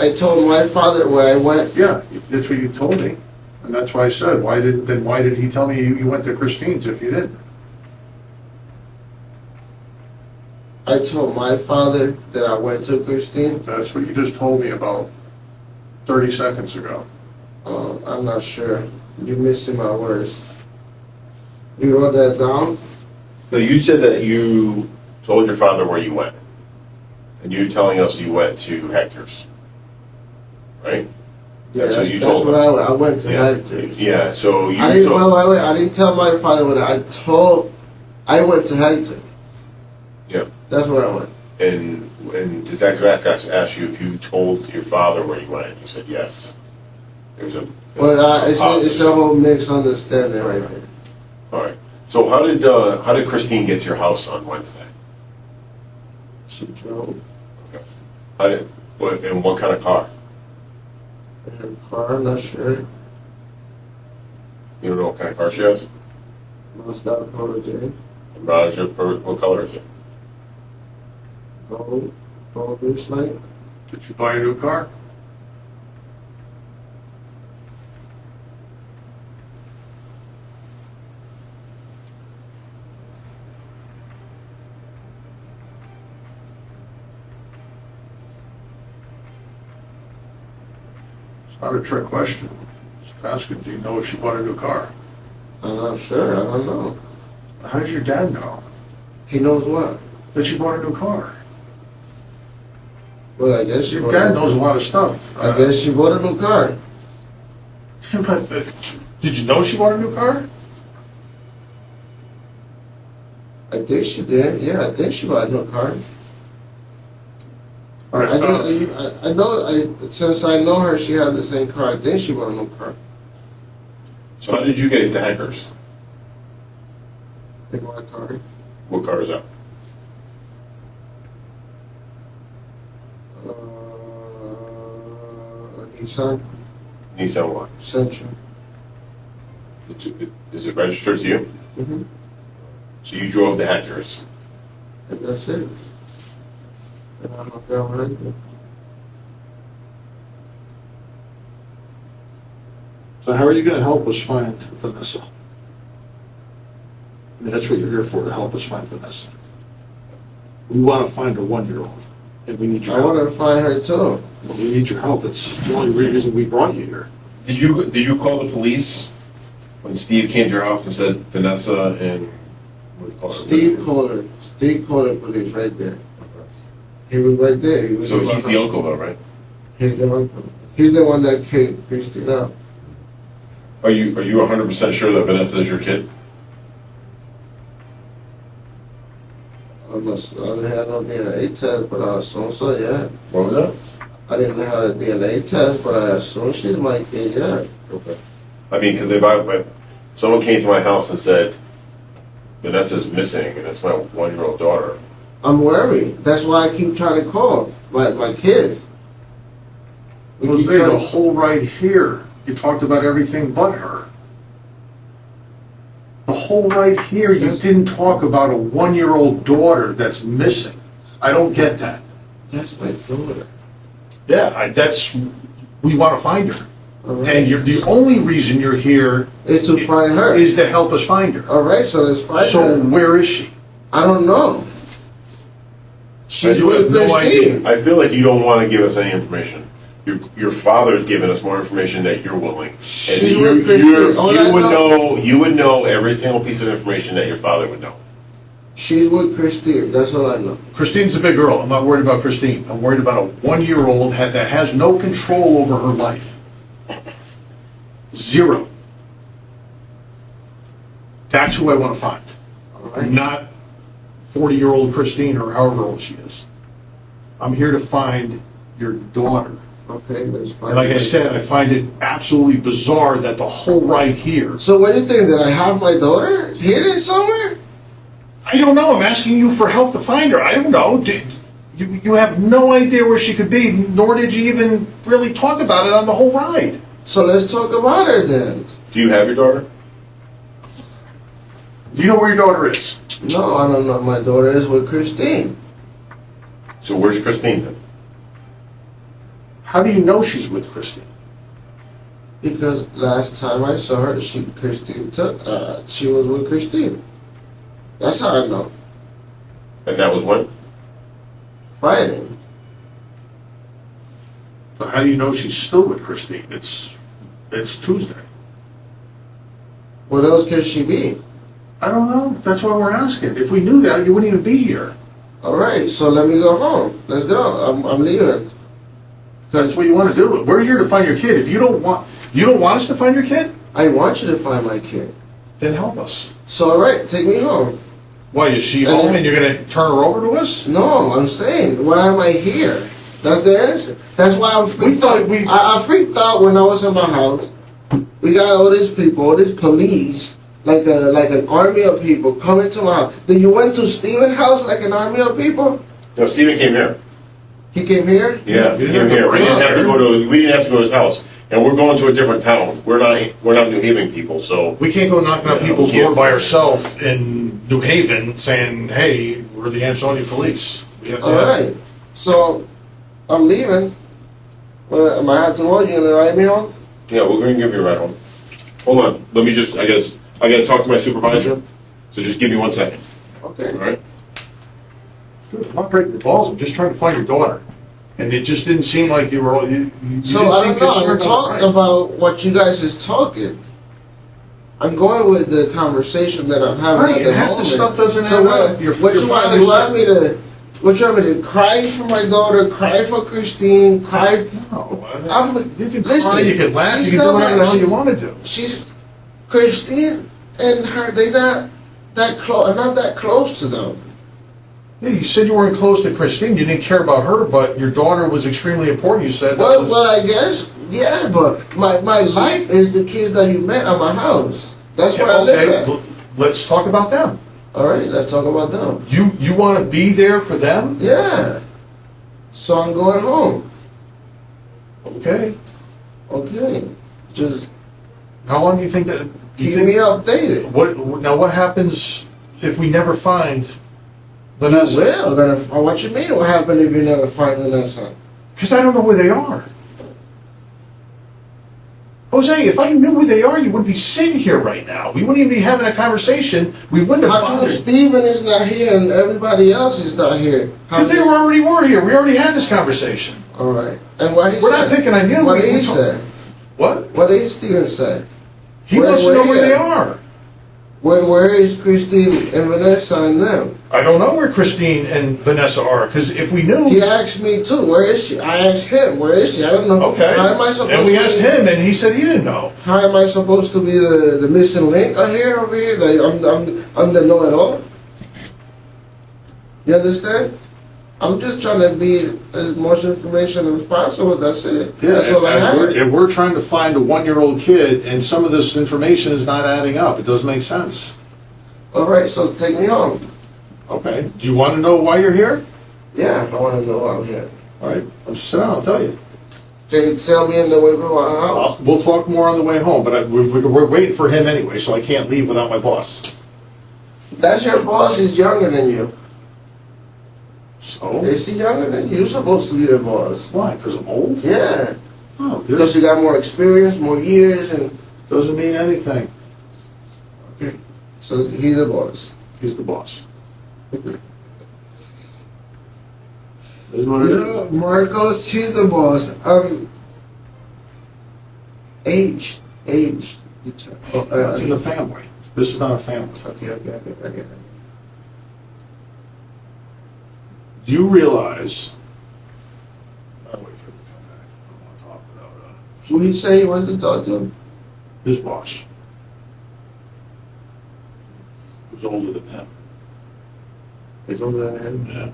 I told my father where I went. Yeah, that's what you told me, and that's why I said, why did he tell me you went to Christine's if you didn't? I told my father that I went to Christine. That's what you just told me about 30 seconds ago. I'm not sure. You're missing my words. You wrote that down? No, you said that you told your father where you went, and you're telling us you went to Hector's, right? Yeah, That's what that's, you that's told what us. I went to Yeah. Hector's. Yeah. So you. I didn't. told, Wait. I didn't tell my father when I went to Hector. Yeah. That's where I went. And Detective Atkins asked you if you told your father where you went. You said yes. There's a. Well, it's a whole mixed understanding right there. All right. So how did Christine get to your house on Wednesday? She drove Okay. In what kind of car? in her car. I'm not sure. You don't know what kind of car she has? Mazda Protege. I'm not sure what color is it. Gold light. Did you buy a new car? It's not a trick question. Just asking, do you know if she bought a new car? I'm not sure. I don't know. How does your dad know He knows what. that she bought a new car? Well, I guess she Your bought dad a- knows a lot of stuff. I guess she bought a new car. But did you know she bought a new car? I think she did. Yeah, I think she bought a new car. All right. I know. Since I know her, she had the same car. I think she bought a new car. So how did you get into Hackers? In my car. What car is that? Nissan Nissan what? Sentra. Is it registered to you? Mm-hmm. So you drove the Hackers. And that's it. And I'm a girl hunter. So how are you going to help us find Vanessa? I mean, that's what you're here for, to help us find Vanessa. We want to find a 1-year-old. And we need your I help. want to find her too. We need your help. That's the only reason we brought you here. Did you call the police when Steve came to your house and said Vanessa and what do you call her? Steve called her. Steve called the police right there. He was right there. He was So he's the uncle though, right? He's the uncle. He's the one that kicked Christine out. Are you 100% sure that Vanessa is your kid? I didn't have no DNA test, but I assume so, yeah. What was that? I didn't have a DNA test, but I assume she's my kid, yeah. Okay. I mean, because if someone came to my house and said Vanessa's missing and it's my 1-year-old daughter. I'm worried. That's why I keep trying to call my kids. We Jose, keep trying the to- whole right here, you talked about everything but her. The whole right here, you Yes. didn't talk about a 1-year-old daughter that's missing. I don't get that. That's my daughter. Yeah, we want to find her. All right. And the only reason you're here Is to find her. is to help us find her. All right, so let's find So her. where is she? I don't know. She's You have with no Christine. I feel like you don't want to give us any information. Your father's given us more information that you're willing. And She's with Christine. All I you would know every single piece of information that your father would know. She's with Christine. That's all I know. Christine's a big girl. I'm not worried about Christine. I'm worried about a 1-year-old that has no control over her life. Zero. That's who I want to find. All right. Not 40-year-old Christine or however old she is. I'm here to find your daughter. Okay, let's find And like her. I said, I find it absolutely bizarre that the whole right here. So what do you think? That I have my daughter hidden somewhere? I don't know. I'm asking you for help to find her. I don't know. You have no idea where she could be, nor did you even really talk about it on the whole ride. So let's talk about her then. Do you have your daughter? You know where your daughter is. No, I don't know. My daughter is with Christine. So where's Christine then? How do you know she's with Christine? Because last time I saw her, she was with Christine. That's how I know. And that was when? Friday. So how do you know she's still with Christine? It's Tuesday. What else can she be? I don't know. That's why we're asking. If we knew that, you wouldn't even be here. All right, so let me go home. Let's go. I'm leaving. That's what you want to do. We're here to find your kid. If you don't want us to find your kid, I want you to find my kid. then help us. So all right, take me home. Why, is she And home then- and you're going to turn her over to us? No, I'm saying, why am I here? That's the answer. That's why I'm freaked thought out. we- I freaked out when I was in my house. We got all these people, all these police, like an army of people coming to my house. Then you went to Steven's house like an army of people? No, Steven came here. He came here? Yeah, You he didn't came have to here. We bring didn't her have to there. we didn't have to go to his house. And we're going to a different town. We're not New Haven people, so We can't go knocking on Yeah, people's we can't. door by ourselves in New Haven saying, hey, we're the Ansonia police. We have to All right. So, I'm leaving. Well, am I have to go? You gonna ride me home? yeah, we're going to give you a ride home. Hold on. Let me just I gotta talk to my supervisor. So just give me 1 second. Okay. All right? Dude, I'm not breaking the balls. I'm just trying to find your daughter. And it just didn't seem like you were. You So didn't I seem don't know. I'm concerned talking about what you guys is talking. I'm going with the conversation that I'm having Right, at the and half the moment. stuff doesn't so add what, up. Your what you want? father You said- want me to? What you want me to cry for my daughter? Cry for Christine? Cry? No, I'm, you can listen, cry, you can laugh, you she's can do not whatever the hell my- you want to do. She's Christine and her. They not that close. I'm not that close to them. Yeah, you said you weren't close to Christine. You didn't care about her, but your daughter was extremely important. You said that Well, was. I guess yeah, but my life is the kids that you met at my house. That's Yeah, where I live okay, at. let's talk about them. All right, let's talk about them. You want to be there for them? Yeah. So I'm going home. Okay. Okay. Just How long do you think that? You keep think, me updated. What happens if we never find You Vanessa? will. What you mean? What happened if you never find Vanessa? Because I don't know where they are. Jose, if I knew where they are, you wouldn't be sitting here right now. We wouldn't even be having a conversation. We wouldn't have How come bothered. Steven is not here and everybody else is not here? Because they already were here. We already had this conversation. All right. And what he We're said? not picking on you. What We- did we he talk- say? What? What did Steven say? He Where- wants to know where where he they at? are. Where is Christine and Vanessa and them? I don't know where Christine and Vanessa are, because if we knew... He asked me too. Where is she? I asked him. Where is she? I don't know. Okay. How am I supposed And we to asked be, him, and he said he didn't know. How am I supposed to be the missing link over here? Like I'm the know-it-all. You understand? I'm just trying to be as much information as possible. That's it. That's all I have. and we're trying to find a 1-year-old kid, and some of this information is not adding up. It doesn't make sense. All right. So take me home. Okay. Do you want to know why you're here? Yeah, I want to know why I'm here. All right. I'll just sit down. I'll tell you. Can you tell me in the way to my house? We'll talk more on the way home, but we're waiting for him anyway, so I can't leave without my boss. That's your boss. He's younger than you. So? Is he younger than you? You're supposed to be the boss. Why? Because I'm old? Yeah. Oh, Because you got more experience, more years, and doesn't mean anything. okay. So he's the boss. He's the boss. Is what it You is. know, Marcos, he's the boss. Age. Oh, It's in the family. This is not a family. okay, I get it. Do you realize? I'll wait for him to come back. I don't want to talk without Who he say he wants to talk to him? his boss, who's older than him. He's older than him. Yeah.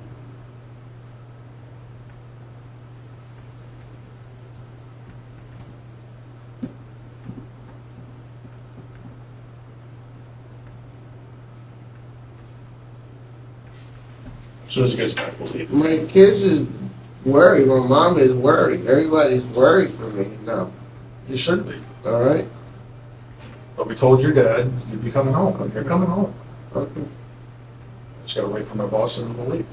As soon as he gets back, we'll leave. My kids is worried. My mom is worried. Everybody's worried for me now. You should be. All right? But we told your dad you'd be coming home, and you're coming home. Okay. I just gotta wait for my boss and we'll leave.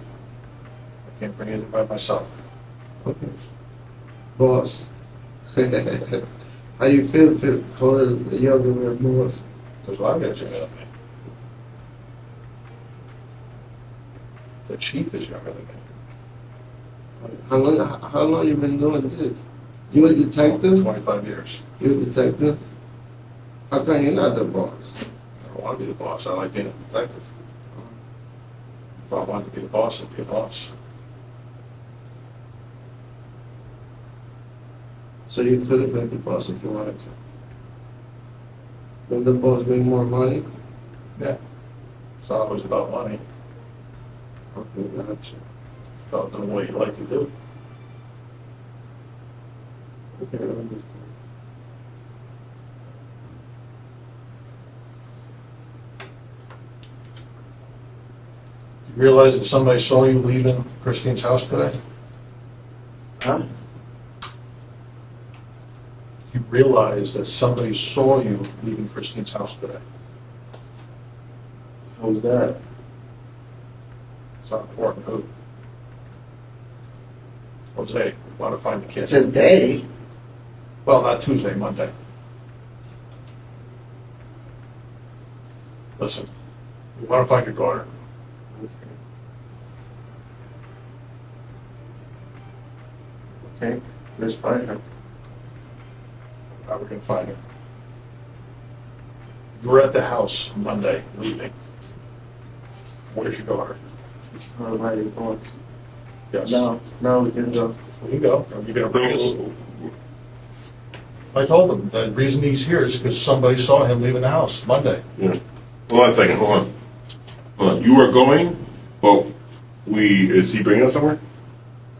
I can't bring anything by myself. Okay. Boss. How you feel calling the younger man boss? Because a lot of guys are younger than me. The chief is younger than me. How long you been doing this? You a detective? 25 years. You a detective? How come you're not the boss? I don't want to be the boss. I like being a detective. If I wanted to be the boss, I'd be a boss. So you could have been the boss if you wanted to. When the boss make more money? Yeah. It's not always about money. Okay, gotcha. It's about doing what you like to do. Okay, I understand. You realize that somebody saw you leaving Christine's house today? Huh? You realize that somebody saw you leaving Christine's house today? How's that? It's not important who. Jose, we want to find the kid. Today? Well, not Tuesday, Monday. Listen, we want to find your daughter. Okay, let's find her. How we're going to find her. You were at the house Monday, leaving. Where's your daughter? All right, boss. Yes. Now we can go. There you go. Are you going to bring us? I told him the reason he's here is because somebody saw him leaving the house Monday. Yeah. Hold on a second. Hold on. Hold on. You are going, but is he bringing us somewhere?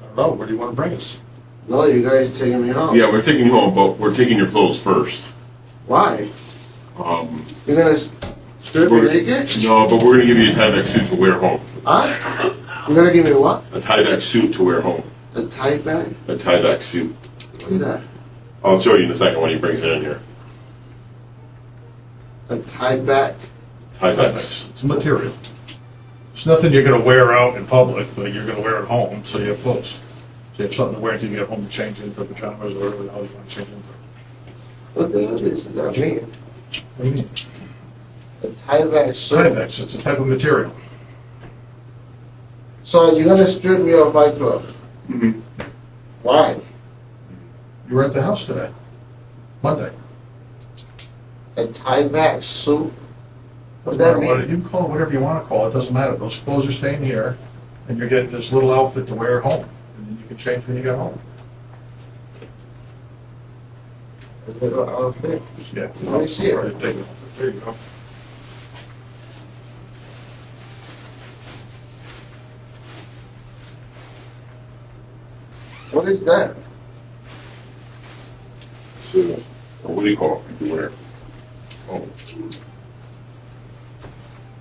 I don't know. Where do you want to bring us? No, you guys taking me home. Yeah, we're taking you home, but we're taking your clothes first. Why? You're gonna strip me We're- naked? No, but we're gonna give you a tie-back suit to wear home. Huh? You're gonna give me what? A tie-back suit to wear home. A tight bag? A tie-back suit. What's that? I'll show you in a second when he brings it in here. A tight back? Tie-back. It's material. It's nothing you're going to wear out in public, but you're going to wear at home, so you have clothes. So you have something to wear until you get home to change into pajamas or whatever the hell you want to change into. What the hell is that mean? What do you mean? A tie-back suit? Tyvex, it's a type of material. So you're gonna strip me of my clothes? Mm-hmm. Why? You were at the house today, Monday. A tie-back suit? What that mean? You can call it whatever you want to call it, doesn't matter. Those clothes are staying here, and you're getting this little outfit to wear at home, and then you can change when you get home. A little outfit? Yeah. Let me see it. There you go. What is that? So, what do you call it? You wear? Oh,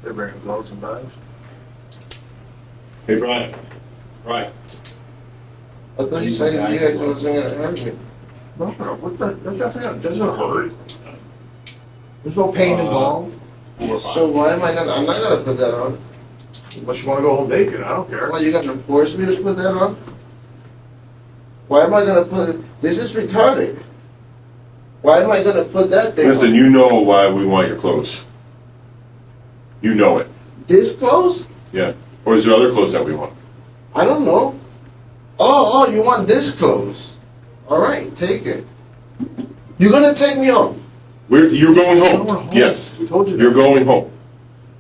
They're bringing gloves and bags. hey Brian. Brian. I thought you said you guys wasn't gonna hurt me. No, what the, that doesn't hurt. There's no pain involved. So why am I gonna, I'm not gonna put that on. Unless you want to go home naked, I don't care. Why, you gonna force me to put that on? Why am I gonna put, this is retarded. Why am I gonna put that thing Listen, on? you know why we want your clothes. You know it. This clothes? Yeah. Or is there other clothes that we want? I don't know. Oh, you want this clothes? All right, take it. You're gonna take me home. You're going No, home. we're home. Yes. We told you that. You're going home.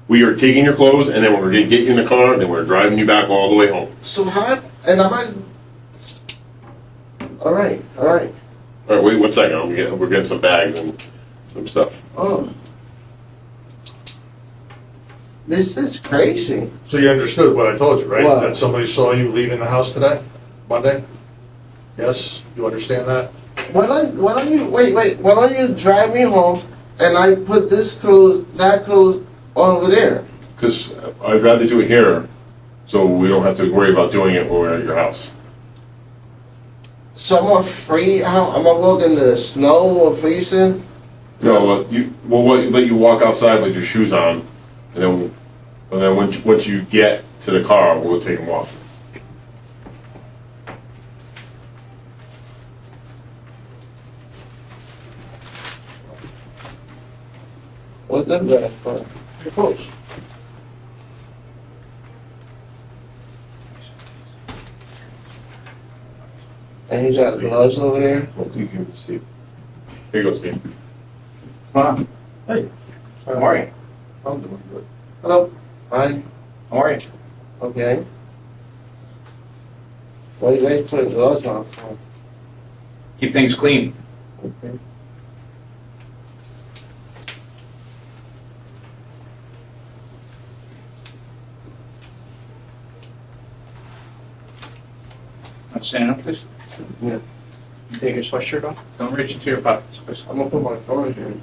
We are taking your clothes, and then we're going to get you in the car, and then we're driving you back all the way home. So how? And I'm not. All right, all right. All right, wait 1 second. We're getting some bags and some stuff. Oh, this is crazy. So you understood what I told you, right? What? That somebody saw you leaving the house today, Monday? Yes? You understand that? Why don't you wait? Why don't you drive me home and I put this clothes, that clothes over there? Because I'd rather do it here, so we don't have to worry about doing it when we're at your house. So I'm free. I'm gonna walk in the snow or freezing. No, we'll let you walk outside with your shoes on, and then once you get to the car, we'll take them off. What's that bag for? Your clothes. And he's got gloves over there. You can see. Here you go, Steve. Come on. Hey. How are you? I'm doing good. Hello. Hi. How are you? Okay. Why you guys put gloves on? For? Keep things clean. Okay. Want to stand up, please? Yeah. Take your sweatshirt off. Don't reach into your pockets, please. I'm gonna put my phone here.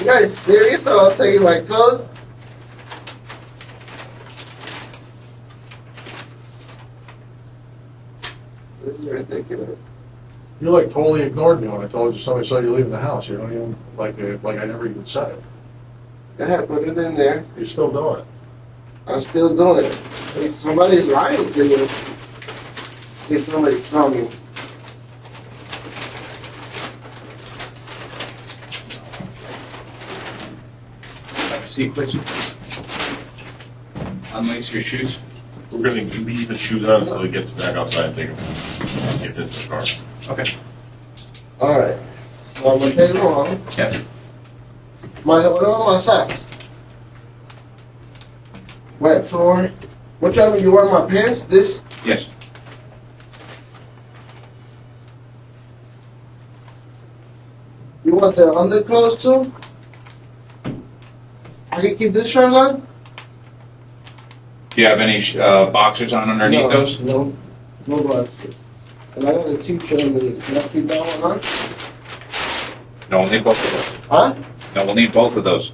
You guys serious about taking my clothes? This is ridiculous. You like totally ignored me when I told you somebody saw you leaving the house. You don't even, like I never even said it. Go ahead, put it in there. You're still doing it. I'm still doing it. Hey, somebody's lying to you. If somebody saw me. Have a seat, please. Unlace your shoes. We're gonna leave the shoes on until he gets back outside and take them. Gets into the car. Okay. All right. So I'm gonna take it home. Yep. What are my socks? Wet floor. What time you wear my pants? This? Yes. You want the underclothes too? I can keep this shirt on? Do you have any boxers on underneath No, those? No. No boxers. And I got a t-shirt on me. Can I keep that one on? No, we'll need both of those. Huh? No, we'll need both of those.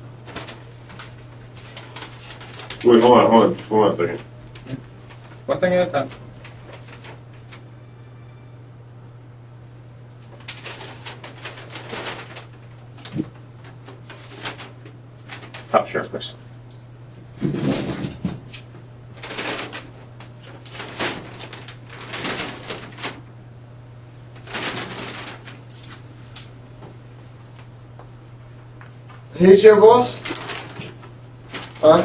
Wait, hold on a second. One thing at a time. Top shirt, please. Here's your boss? Huh?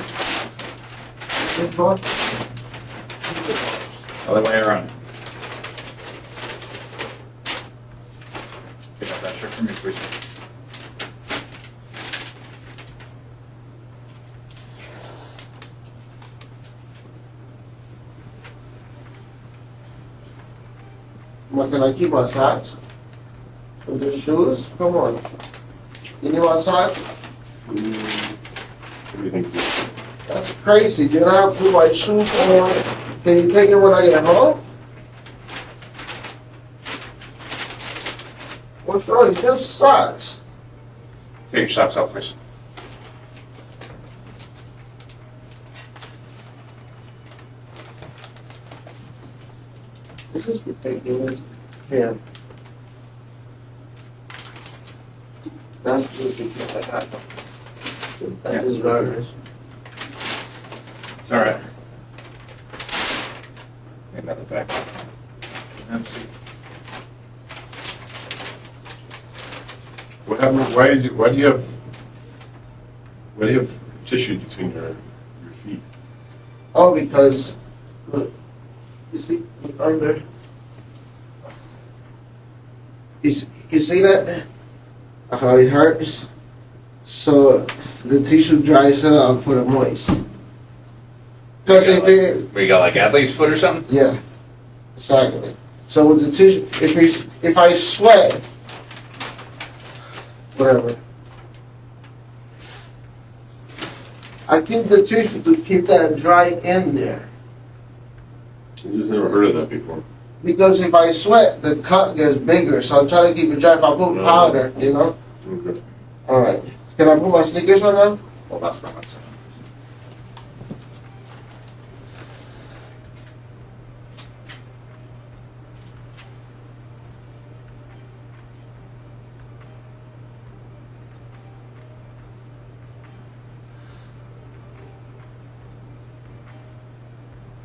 His boss? Other way around. Pick up that shirt for me, please. What, can I keep my socks? With the shoes? Come on. You need my socks? What do you think? That's crazy. Did I have to put my shoes on? Can you take it when I get home? What's wrong? It's just socks. Take your socks off, please. This is ridiculous. Yeah. That's ridiculous. I got them. That is garbage. It's all right. Get another back. Empty. What happened? Why do you have tissue between your feet? Oh, because look, you see look under. You see that? How it hurts. So the tissue dries it up for the moist. Because if it, Where you got like athlete's foot or something? yeah, exactly. So with the tissue, if I sweat, whatever, I keep the tissue to keep that dry in there. I just never heard of that before. Because if I sweat, the cut gets bigger. So I'm trying to keep it dry. If I put powder, you know. Okay. All right. Can I put my sneakers on now? Hold on for a minute.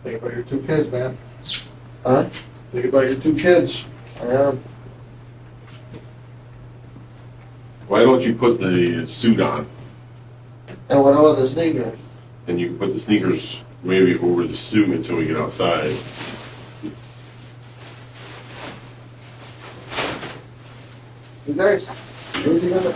Think about your 2 kids, man. Huh? Think about your 2 kids. I am. Why don't you put the suit on And what about the sneakers? and you can put the sneakers maybe over the suit until we get outside? You guys, what are you gonna?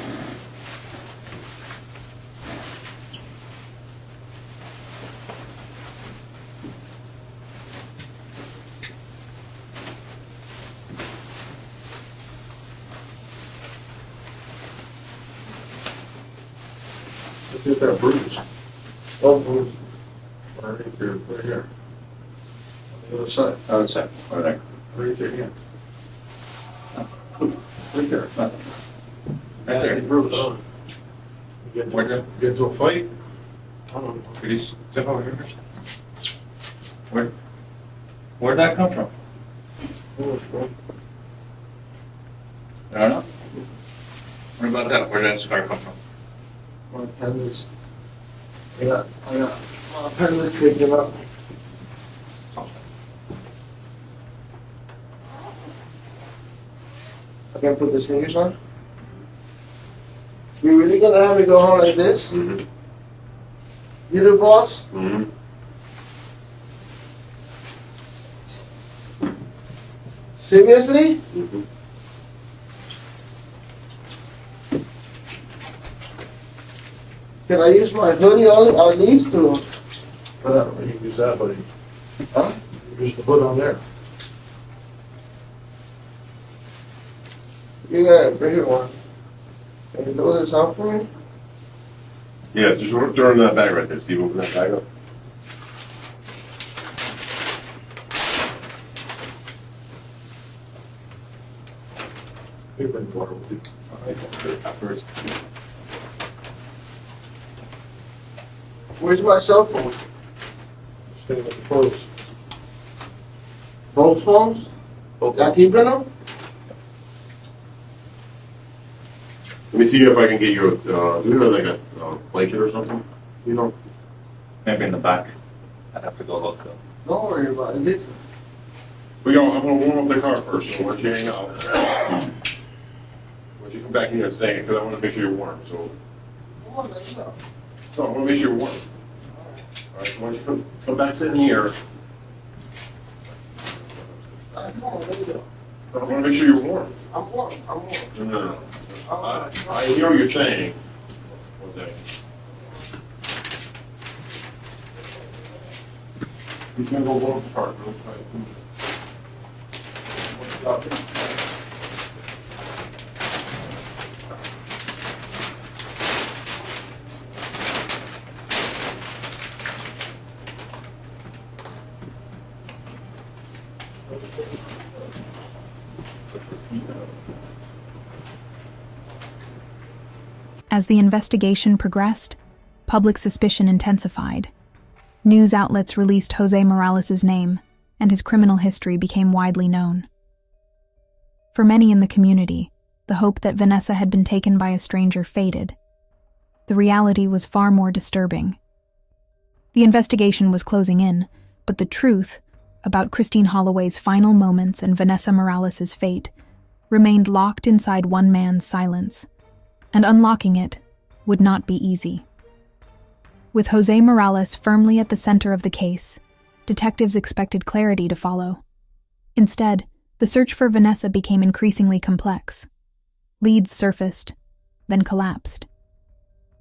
Look at that bruise. Oh, Bruce. Right here, right here. On the other side, Other side. Over there. right there, yeah. Right there. Nothing. Right Nasty there. bruise. You get Where'd into a fight? I don't know. Could you step over here first? Where'd that come from? I don't know. What about that? Where did that scar come from? My pen was. I got. My pen was taken up. I can put the sneakers on. You really gonna have me go home like this? Mm-hmm. You the boss? Mm-hmm. Seriously? Mm-hmm. Can I use my hoodie on these two? Whatever, you can use that, buddy. Huh? You use the hood on there. You got a bigger one. Can you throw this out for me? Yeah, just throw it in that bag right there. Steve, open that bag up. You bring water with you. First. Where's my cell phone? Stay with the clothes. Both phones? Y'all keeping them? Let me see if I can get you a, do you have like a blanket or something? You know, Maybe in the back. I'd have to go look though. Don't worry about it. I'm gonna warm up the car first, so once you hang out, once you come back in here and say it, because I want to make sure you're warm, so. Come on, let's go. So I want to make sure you're warm. All right, so once you come back sitting here, Come on, let's go. I want to make sure you're warm. I'm warm. I'm warm. No. I hear what you're saying. One second. He's gonna go warm up the car. Go quiet. As the investigation progressed, public suspicion intensified. News outlets released Jose Morales' name, and his criminal history became widely known. For many in the community, the hope that Vanessa had been taken by a stranger faded. The reality was far more disturbing. The investigation was closing in, but the truth about Christine Holloway's final moments and Vanessa Morales' fate remained locked inside one man's silence, and unlocking it would not be easy. With Jose Morales firmly at the center of the case, detectives expected clarity to follow. Instead, the search for Vanessa became increasingly complex. Leads surfaced, then collapsed.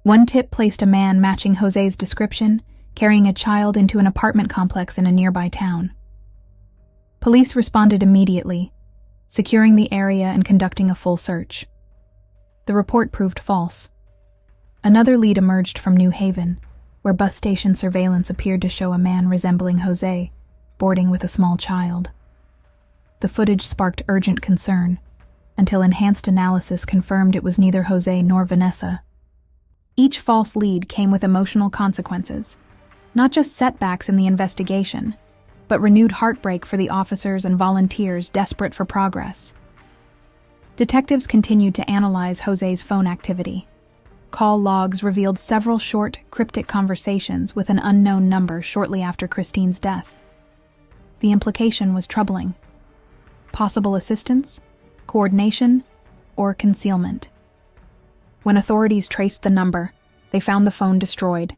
One tip placed a man matching Jose's description, carrying a child into an apartment complex in a nearby town. Police responded immediately, securing the area and conducting a full search. The report proved false. Another lead emerged from New Haven, where bus station surveillance appeared to show a man resembling Jose, boarding with a small child. The footage sparked urgent concern, until enhanced analysis confirmed it was neither Jose nor Vanessa. Each false lead came with emotional consequences, not just setbacks in the investigation, but renewed heartbreak for the officers and volunteers desperate for progress. Detectives continued to analyze Jose's phone activity. Call logs revealed several short, cryptic conversations with an unknown number shortly after Christine's death. The implication was troubling. Possible assistance, coordination, or concealment. When authorities traced the number, they found the phone destroyed.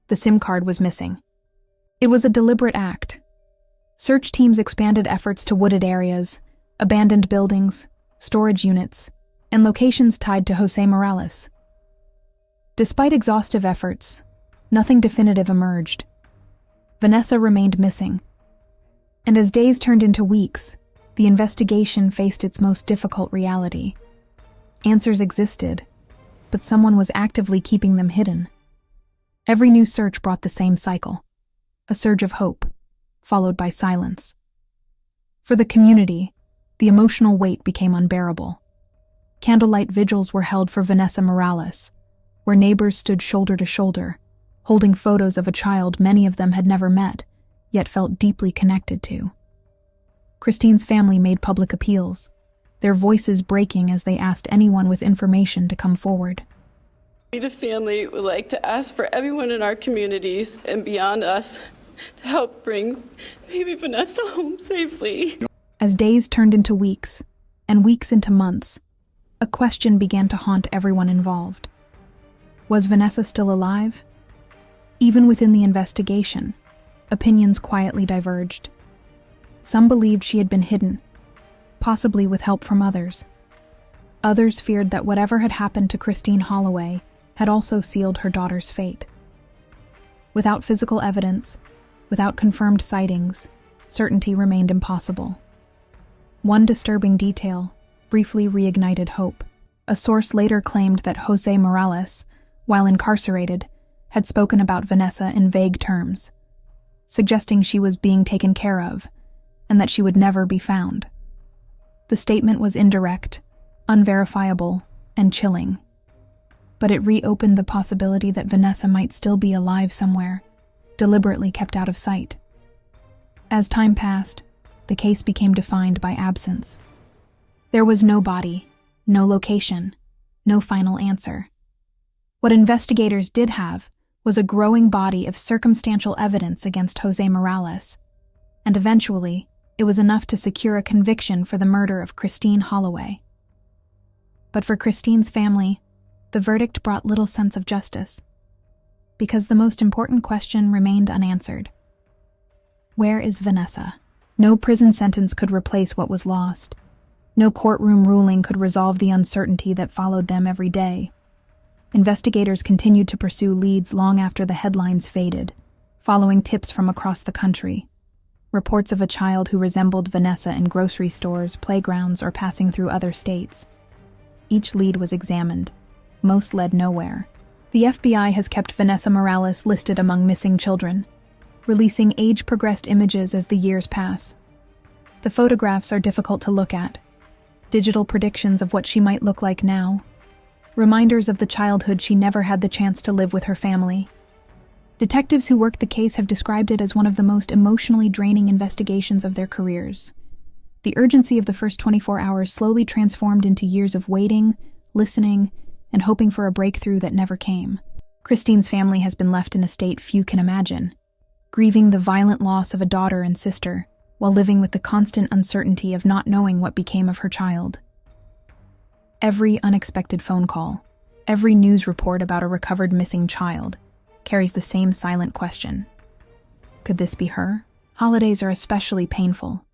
The SIM card was missing. It was a deliberate act. Search teams expanded efforts to wooded areas, abandoned buildings, storage units, and locations tied to Jose Morales. Despite exhaustive efforts, nothing definitive emerged. Vanessa remained missing. And as days turned into weeks, the investigation faced its most difficult reality. Answers existed, but someone was actively keeping them hidden. Every new search brought the same cycle, a surge of hope, followed by silence. For the community, the emotional weight became unbearable. Candlelight vigils were held for Vanessa Morales, where neighbors stood shoulder to shoulder, holding photos of a child many of them had never met, yet felt deeply connected to. Christine's family made public appeals, their voices breaking as they asked anyone with information to come forward. We, the family, would like to ask for everyone in our communities and beyond us to help bring baby Vanessa home safely. As days turned into weeks, and weeks into months, a question began to haunt everyone involved. Was Vanessa still alive? Even within the investigation, opinions quietly diverged. Some believed she had been hidden, possibly with help from others. Others feared that whatever had happened to Christine Holloway had also sealed her daughter's fate. Without physical evidence, without confirmed sightings, certainty remained impossible. One disturbing detail briefly reignited hope. A source later claimed that Jose Morales, while incarcerated, had spoken about Vanessa in vague terms, suggesting she was being taken care of and that she would never be found. The statement was indirect, unverifiable, and chilling, but it reopened the possibility that Vanessa might still be alive somewhere, deliberately kept out of sight. As time passed, the case became defined by absence. There was no body, no location, no final answer. What investigators did have was a growing body of circumstantial evidence against Jose Morales, and eventually, it was enough to secure a conviction for the murder of Christine Holloway. But for Christine's family, the verdict brought little sense of justice, because the most important question remained unanswered. Where is Vanessa? No prison sentence could replace what was lost. No courtroom ruling could resolve the uncertainty that followed them every day. Investigators continued to pursue leads long after the headlines faded, following tips from across the country. Reports of a child who resembled Vanessa in grocery stores, playgrounds, or passing through other states. Each lead was examined. Most led nowhere. The FBI has kept Vanessa Morales listed among missing children, releasing age-progressed images as the years pass. The photographs are difficult to look at. Digital predictions of what she might look like now. Reminders of the childhood she never had the chance to live with her family. Detectives who worked the case have described it as one of the most emotionally draining investigations of their careers. The urgency of the first 24 hours slowly transformed into years of waiting, listening, and hoping for a breakthrough that never came. Christine's family has been left in a state few can imagine, grieving the violent loss of a daughter and sister, while living with the constant uncertainty of not knowing what became of her child. Every unexpected phone call, every news report about a recovered missing child, carries the same silent question. Could this be her? Holidays are especially painful.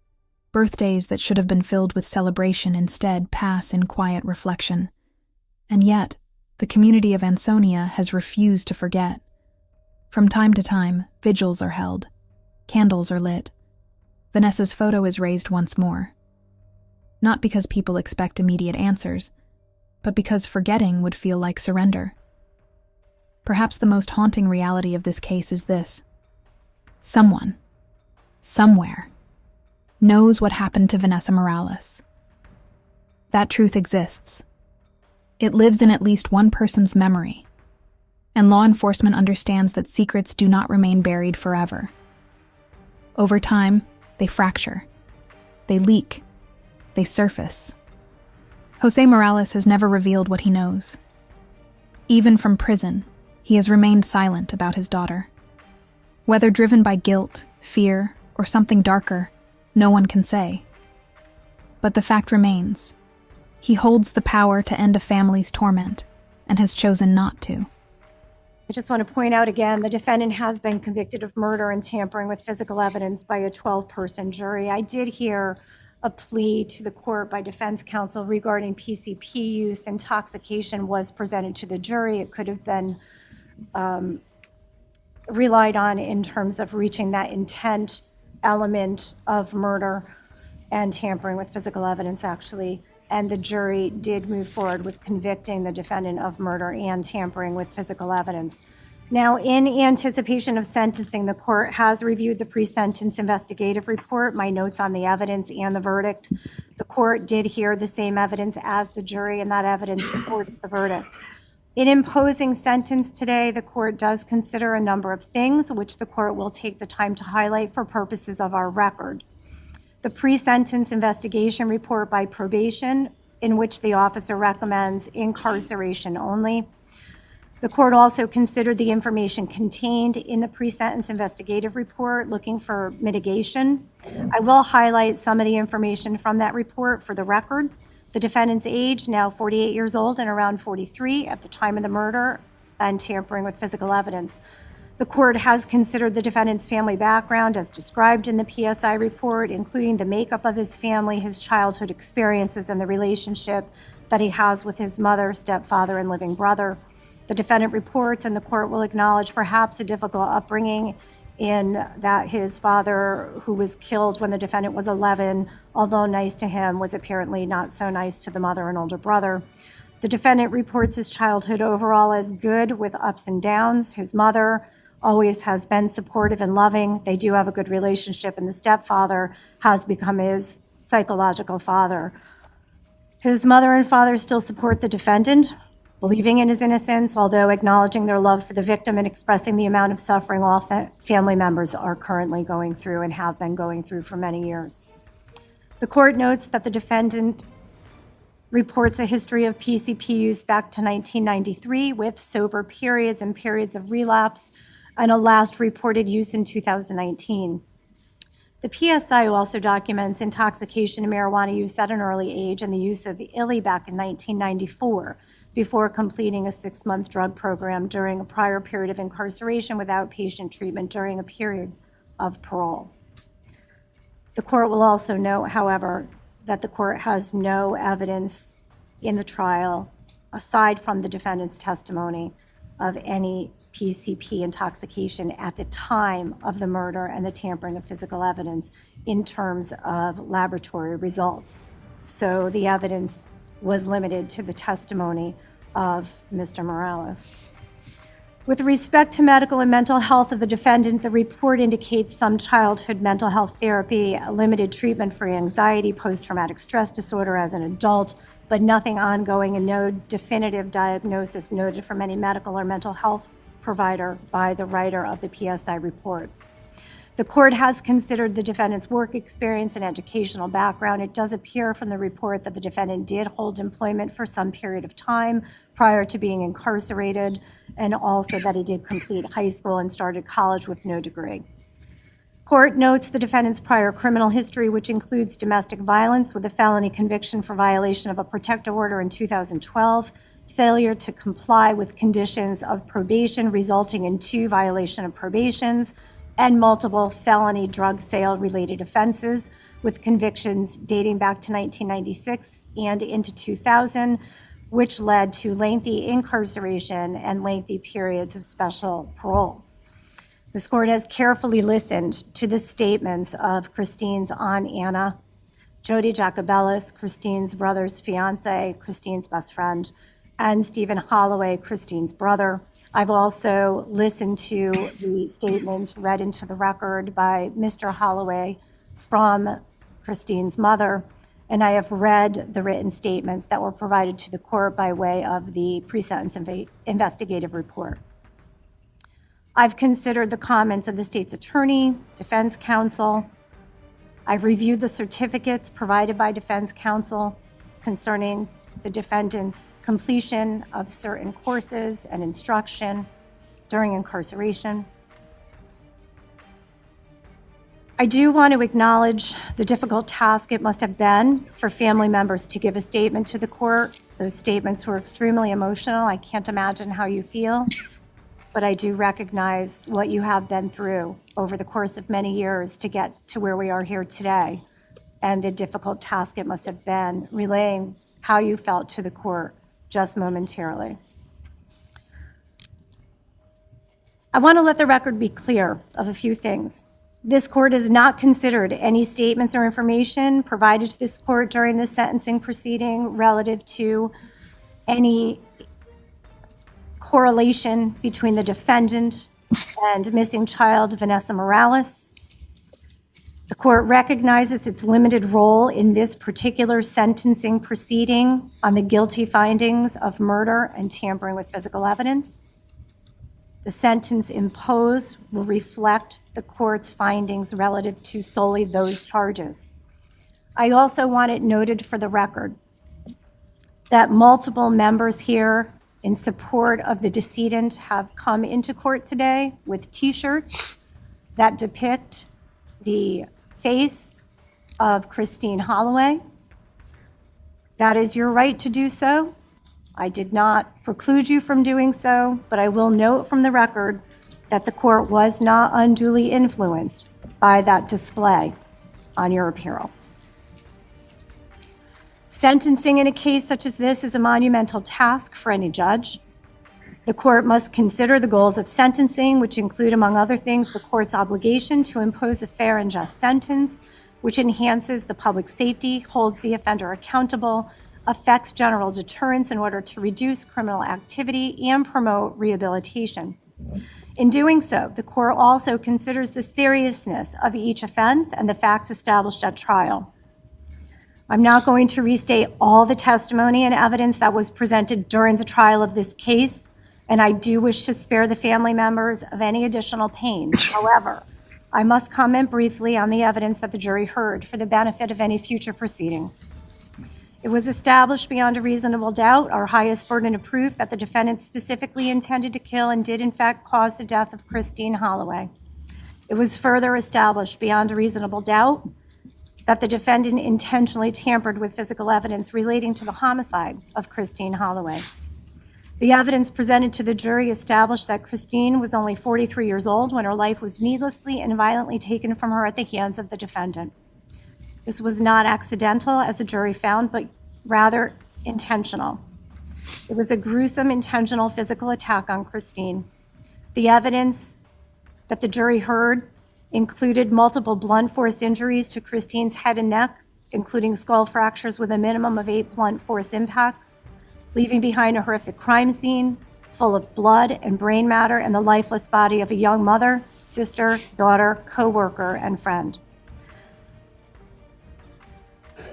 Birthdays that should have been filled with celebration instead pass in quiet reflection. And yet, the community of Ansonia has refused to forget. From time to time, vigils are held. Candles are lit. Vanessa's photo is raised once more. Not because people expect immediate answers, but because forgetting would feel like surrender. Perhaps the most haunting reality of this case is this. Someone, somewhere, knows what happened to Vanessa Morales. That truth exists. It lives in at least one person's memory, and law enforcement understands that secrets do not remain buried forever. Over time, they fracture. They leak. They surface. Jose Morales has never revealed what he knows. Even from prison, he has remained silent about his daughter. Whether driven by guilt, fear, or something darker, no one can say. But the fact remains. He holds the power to end a family's torment, and has chosen not to. I just want to point out again, the defendant has been convicted of murder and tampering with physical evidence by a 12-person jury. I did hear a plea to the court by defense counsel regarding PCP use. Intoxication was presented to the jury. It could have been relied on in terms of reaching that intent element of murder and tampering with physical evidence, actually. And the jury did move forward with convicting the defendant of murder and tampering with physical evidence. Now, in anticipation of sentencing, the court has reviewed the pre-sentence investigative report, my notes on the evidence, and the verdict. The court did hear the same evidence as the jury, and that evidence supports the verdict. In imposing sentence today, the court does consider a number of things, which the court will take the time to highlight for purposes of our record. The pre-sentence investigation report by probation, in which the officer recommends incarceration only. The court also considered the information contained in the pre-sentence investigative report, looking for mitigation. I will highlight some of the information from that report for the record. The defendant's age, now 48 years old and around 43 at the time of the murder, and tampering with physical evidence. The court has considered the defendant's family background as described in the PSI report, including the makeup of his family, his childhood experiences, and the relationship that he has with his mother, stepfather, and living brother. The defendant reports, and the court will acknowledge perhaps a difficult upbringing in that his father, who was killed when the defendant was 11, although nice to him, was apparently not so nice to the mother and older brother. The defendant reports his childhood overall as good with ups and downs. His mother always has been supportive and loving. They do have a good relationship, and the stepfather has become his psychological father. His mother and father still support the defendant, believing in his innocence, although acknowledging their love for the victim and expressing the amount of suffering all family members are currently going through and have been going through for many years. The court notes that the defendant reports a history of PCP use back to 1993 with sober periods and periods of relapse, and a last reported use in 2019. The PSI also documents intoxication and marijuana use at an early age and the use of ILI back in 1994 before completing a 6-month drug program during a prior period of incarceration without patient treatment during a period of parole. The court will also note, however, that the court has no evidence in the trial, aside from the defendant's testimony, of any PCP intoxication at the time of the murder and the tampering of physical evidence in terms of laboratory results. So the evidence was limited to the testimony of Mr. Morales. With respect to medical and mental health of the defendant, the report indicates some childhood mental health therapy, limited treatment for anxiety, post-traumatic stress disorder as an adult, but nothing ongoing and no definitive diagnosis noted from any medical or mental health provider by the writer of the PSI report. The court has considered the defendant's work experience and educational background. It does appear from the report that the defendant did hold employment for some period of time prior to being incarcerated, and also that he did complete high school and started college with no degree. Court notes the defendant's prior criminal history, which includes domestic violence with a felony conviction for violation of a protective order in 2012, failure to comply with conditions of probation resulting in 2 violation of probations, and multiple felony drug sale related offenses with convictions dating back to 1996 and into 2000, which led to lengthy incarceration and lengthy periods of special parole. This court has carefully listened to the statements of Christine's aunt Anna, Jody Jacobellis, Christine's brother's fiance, Christine's best friend, and Stephen Holloway, Christine's brother. I've also listened to the statement read into the record by Mr. Holloway from Christine's mother, and I have read the written statements that were provided to the court by way of the pre-sentence investigative report. I've considered the comments of the state's attorney, defense counsel. I've reviewed the certificates provided by defense counsel concerning the defendant's completion of certain courses and instruction during incarceration. I do want to acknowledge the difficult task it must have been for family members to give a statement to the court. Those statements were extremely emotional. I can't imagine how you feel, but I do recognize what you have been through over the course of many years to get to where we are here today, and the difficult task it must have been relaying how you felt to the court just momentarily. I want to let the record be clear of a few things. This court has not considered any statements or information provided to this court during the sentencing proceeding relative to any correlation between the defendant and missing child Vanessa Morales. The court recognizes its limited role in this particular sentencing proceeding on the guilty findings of murder and tampering with physical evidence. The sentence imposed will reflect the court's findings relative to solely those charges. I also want it noted for the record that multiple members here in support of the decedent have come into court today with T-shirts that depict the face of Christine Holloway. That is your right to do so. I did not preclude you from doing so, but I will note from the record that the court was not unduly influenced by that display on your apparel. Sentencing in a case such as this is a monumental task for any judge. The court must consider the goals of sentencing, which include, among other things, the court's obligation to impose a fair and just sentence, which enhances the public safety, holds the offender accountable, affects general deterrence in order to reduce criminal activity and promote rehabilitation. In doing so, the court also considers the seriousness of each offense and the facts established at trial. I'm not going to restate all the testimony and evidence that was presented during the trial of this case, and I do wish to spare the family members of any additional pain. However, I must comment briefly on the evidence that the jury heard for the benefit of any future proceedings. It was established beyond a reasonable doubt, our highest burden of proof, that the defendant specifically intended to kill and did in fact cause the death of Christine Holloway. It was further established beyond a reasonable doubt that the defendant intentionally tampered with physical evidence relating to the homicide of Christine Holloway. The evidence presented to the jury established that Christine was only 43 years old when her life was needlessly and violently taken from her at the hands of the defendant. This was not accidental, as the jury found, but rather intentional. It was a gruesome, intentional physical attack on Christine. The evidence that the jury heard included multiple blunt force injuries to Christine's head and neck, including skull fractures with a minimum of 8 blunt force impacts, leaving behind a horrific crime scene full of blood and brain matter and the lifeless body of a young mother, sister, daughter, co-worker, and friend.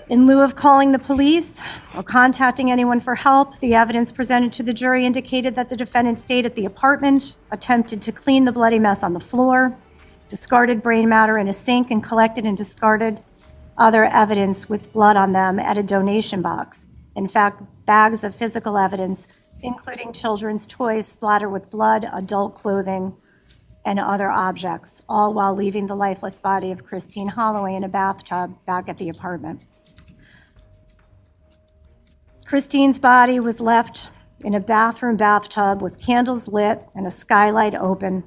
In lieu of calling the police or contacting anyone for help, the evidence presented to the jury indicated that the defendant stayed at the apartment, attempted to clean the bloody mess on the floor, discarded brain matter in a sink, and collected and discarded other evidence with blood on them at a donation box. In fact, bags of physical evidence, including children's toys splattered with blood, adult clothing, and other objects, all while leaving the lifeless body of Christine Holloway in a bathtub back at the apartment. Christine's body was left in a bathroom bathtub with candles lit and a skylight open.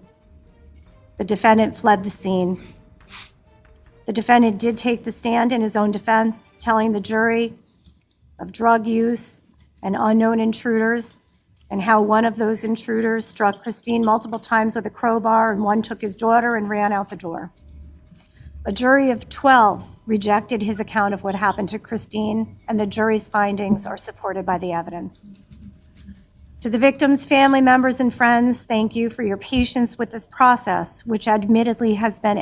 The defendant fled the scene. The defendant did take the stand in his own defense, telling the jury of drug use and unknown intruders, and how one of those intruders struck Christine multiple times with a crowbar, and one took his daughter and ran out the door. A jury of 12 rejected his account of what happened to Christine, and the jury's findings are supported by the evidence. To the victim's family members and friends, thank you for your patience with this process, which admittedly has been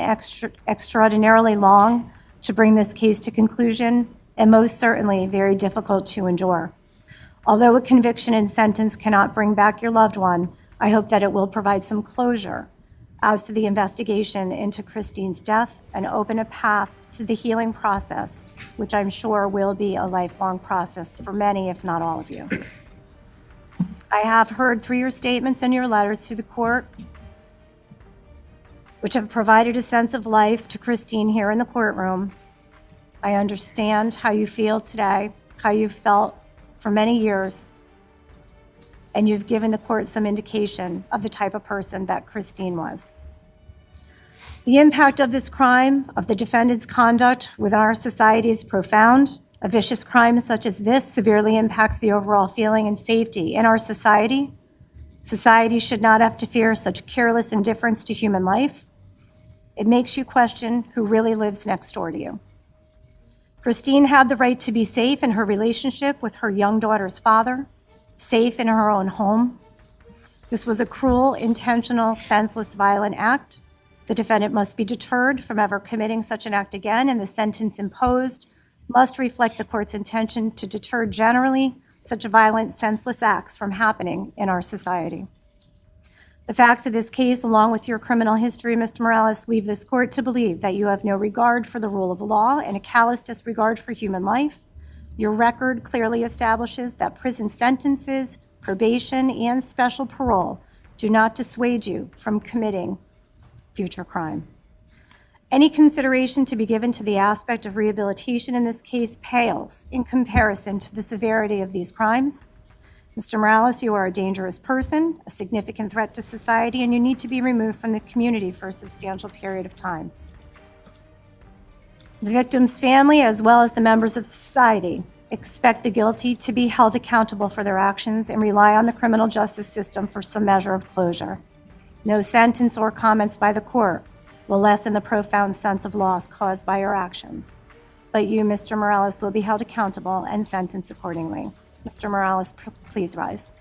extraordinarily long to bring this case to conclusion, and most certainly very difficult to endure. Although a conviction and sentence cannot bring back your loved one, I hope that it will provide some closure as to the investigation into Christine's death and open a path to the healing process, which I'm sure will be a lifelong process for many, if not all of you. I have heard through your statements and your letters to the court, which have provided a sense of life to Christine here in the courtroom. I understand how you feel today, how you've felt for many years, and you've given the court some indication of the type of person that Christine was. The impact of this crime, of the defendant's conduct within our society, is profound. A vicious crime such as this severely impacts the overall feeling and safety in our society. Society should not have to fear such careless indifference to human life. It makes you question who really lives next door to you. Christine had the right to be safe in her relationship with her young daughter's father, safe in her own home. This was a cruel, intentional, senseless, violent act. The defendant must be deterred from ever committing such an act again, and the sentence imposed must reflect the court's intention to deter generally such violent, senseless acts from happening in our society. The facts of this case, along with your criminal history, Mr. Morales, leave this court to believe that you have no regard for the rule of law and a callous disregard for human life. Your record clearly establishes that prison sentences, probation, and special parole do not dissuade you from committing future crime. Any consideration to be given to the aspect of rehabilitation in this case pales in comparison to the severity of these crimes. Mr. Morales, you are a dangerous person, a significant threat to society, and you need to be removed from the community for a substantial period of time. The victim's family, as well as the members of society, expect the guilty to be held accountable for their actions and rely on the criminal justice system for some measure of closure. No sentence or comments by the court will lessen the profound sense of loss caused by your actions. But you, Mr. Morales, will be held accountable and sentenced accordingly. Mr. Morales, please rise.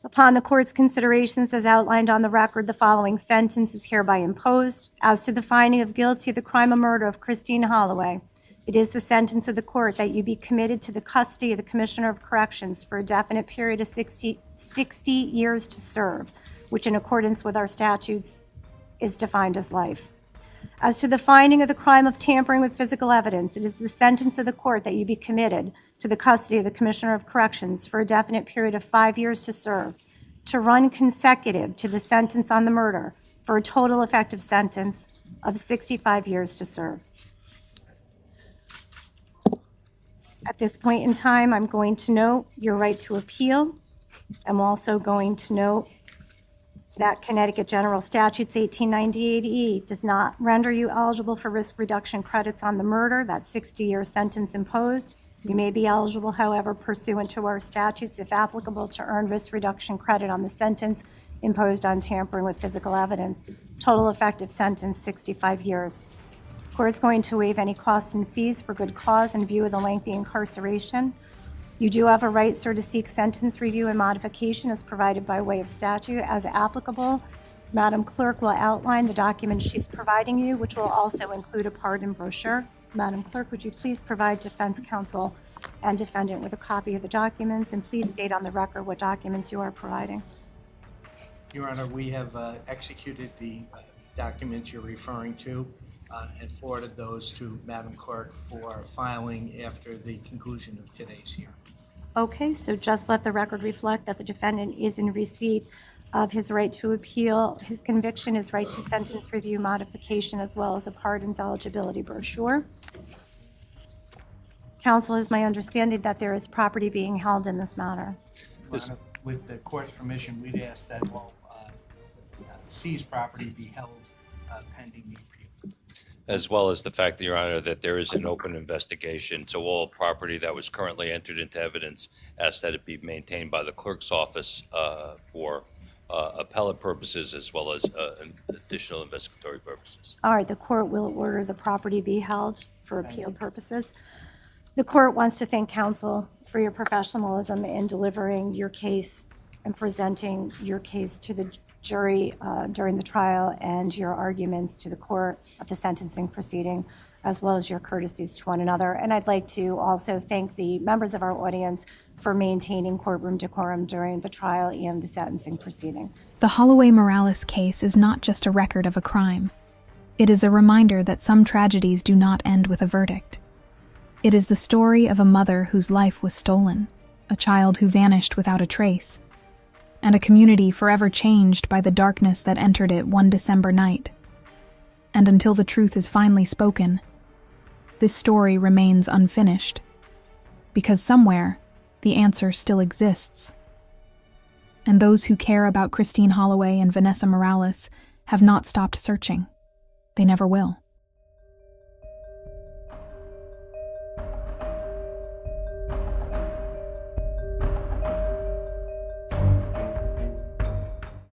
Upon the court's considerations as outlined on the record, the following sentence is hereby imposed. As to the finding of guilty of the crime of murder of Christine Holloway, it is the sentence of the court that you be committed to the custody of the Commissioner of Corrections for a definite period of 60 years to serve, which in accordance with our statutes is defined as life. As to the finding of the crime of tampering with physical evidence, it is the sentence of the court that you be committed to the custody of the Commissioner of Corrections for a definite period of 5 years to serve, to run consecutive to the sentence on the murder for a total effective sentence of 65 years to serve. At this point in time, I'm going to note your right to appeal. I'm also going to note that Connecticut General Statutes 1898E does not render you eligible for risk reduction credits on the murder, that 60-year sentence imposed. You may be eligible, however, pursuant to our statutes, if applicable, to earn risk reduction credit on the sentence imposed on tampering with physical evidence. Total effective sentence, 65 years. Court is going to waive any costs and fees for good cause in view of the lengthy incarceration. You do have a right, sir, to seek sentence review and modification as provided by way of statute as applicable. Madam Clerk will outline the documents she's providing you, which will also include a pardon brochure. Madam Clerk, would you please provide defense counsel and defendant with a copy of the documents, and please state on the record what documents you are providing. Your Honor, we have executed the documents you're referring to and forwarded those to Madam Clerk for filing after the conclusion of today's hearing. Okay, so just let the record reflect that the defendant is in receipt of his right to appeal, his conviction, his right to sentence review modification, as well as a pardons eligibility brochure. Counsel, is my understanding that there is property being held in this matter? Your Honor, with the court's permission, we'd ask that all seized property be held pending the appeal. As well as the fact, Your Honor, that there is an open investigation, so all property that was currently entered into evidence, ask that it be maintained by the clerk's office for appellate purposes as well as additional investigatory purposes. All right, the court will order the property be held for appeal purposes. The court wants to thank counsel for your professionalism in delivering your case and presenting your case to the jury during the trial, and your arguments to the court at the sentencing proceeding, as well as your courtesies to one another. And I'd like to also thank the members of our audience for maintaining courtroom decorum during the trial and the sentencing proceeding. The Holloway Morales case is not just a record of a crime. It is a reminder that some tragedies do not end with a verdict. It is the story of a mother whose life was stolen, a child who vanished without a trace, and a community forever changed by the darkness that entered it one December night. And until the truth is finally spoken, this story remains unfinished, because somewhere the answer still exists. And those who care about Christine Holloway and Vanessa Morales have not stopped searching. They never will.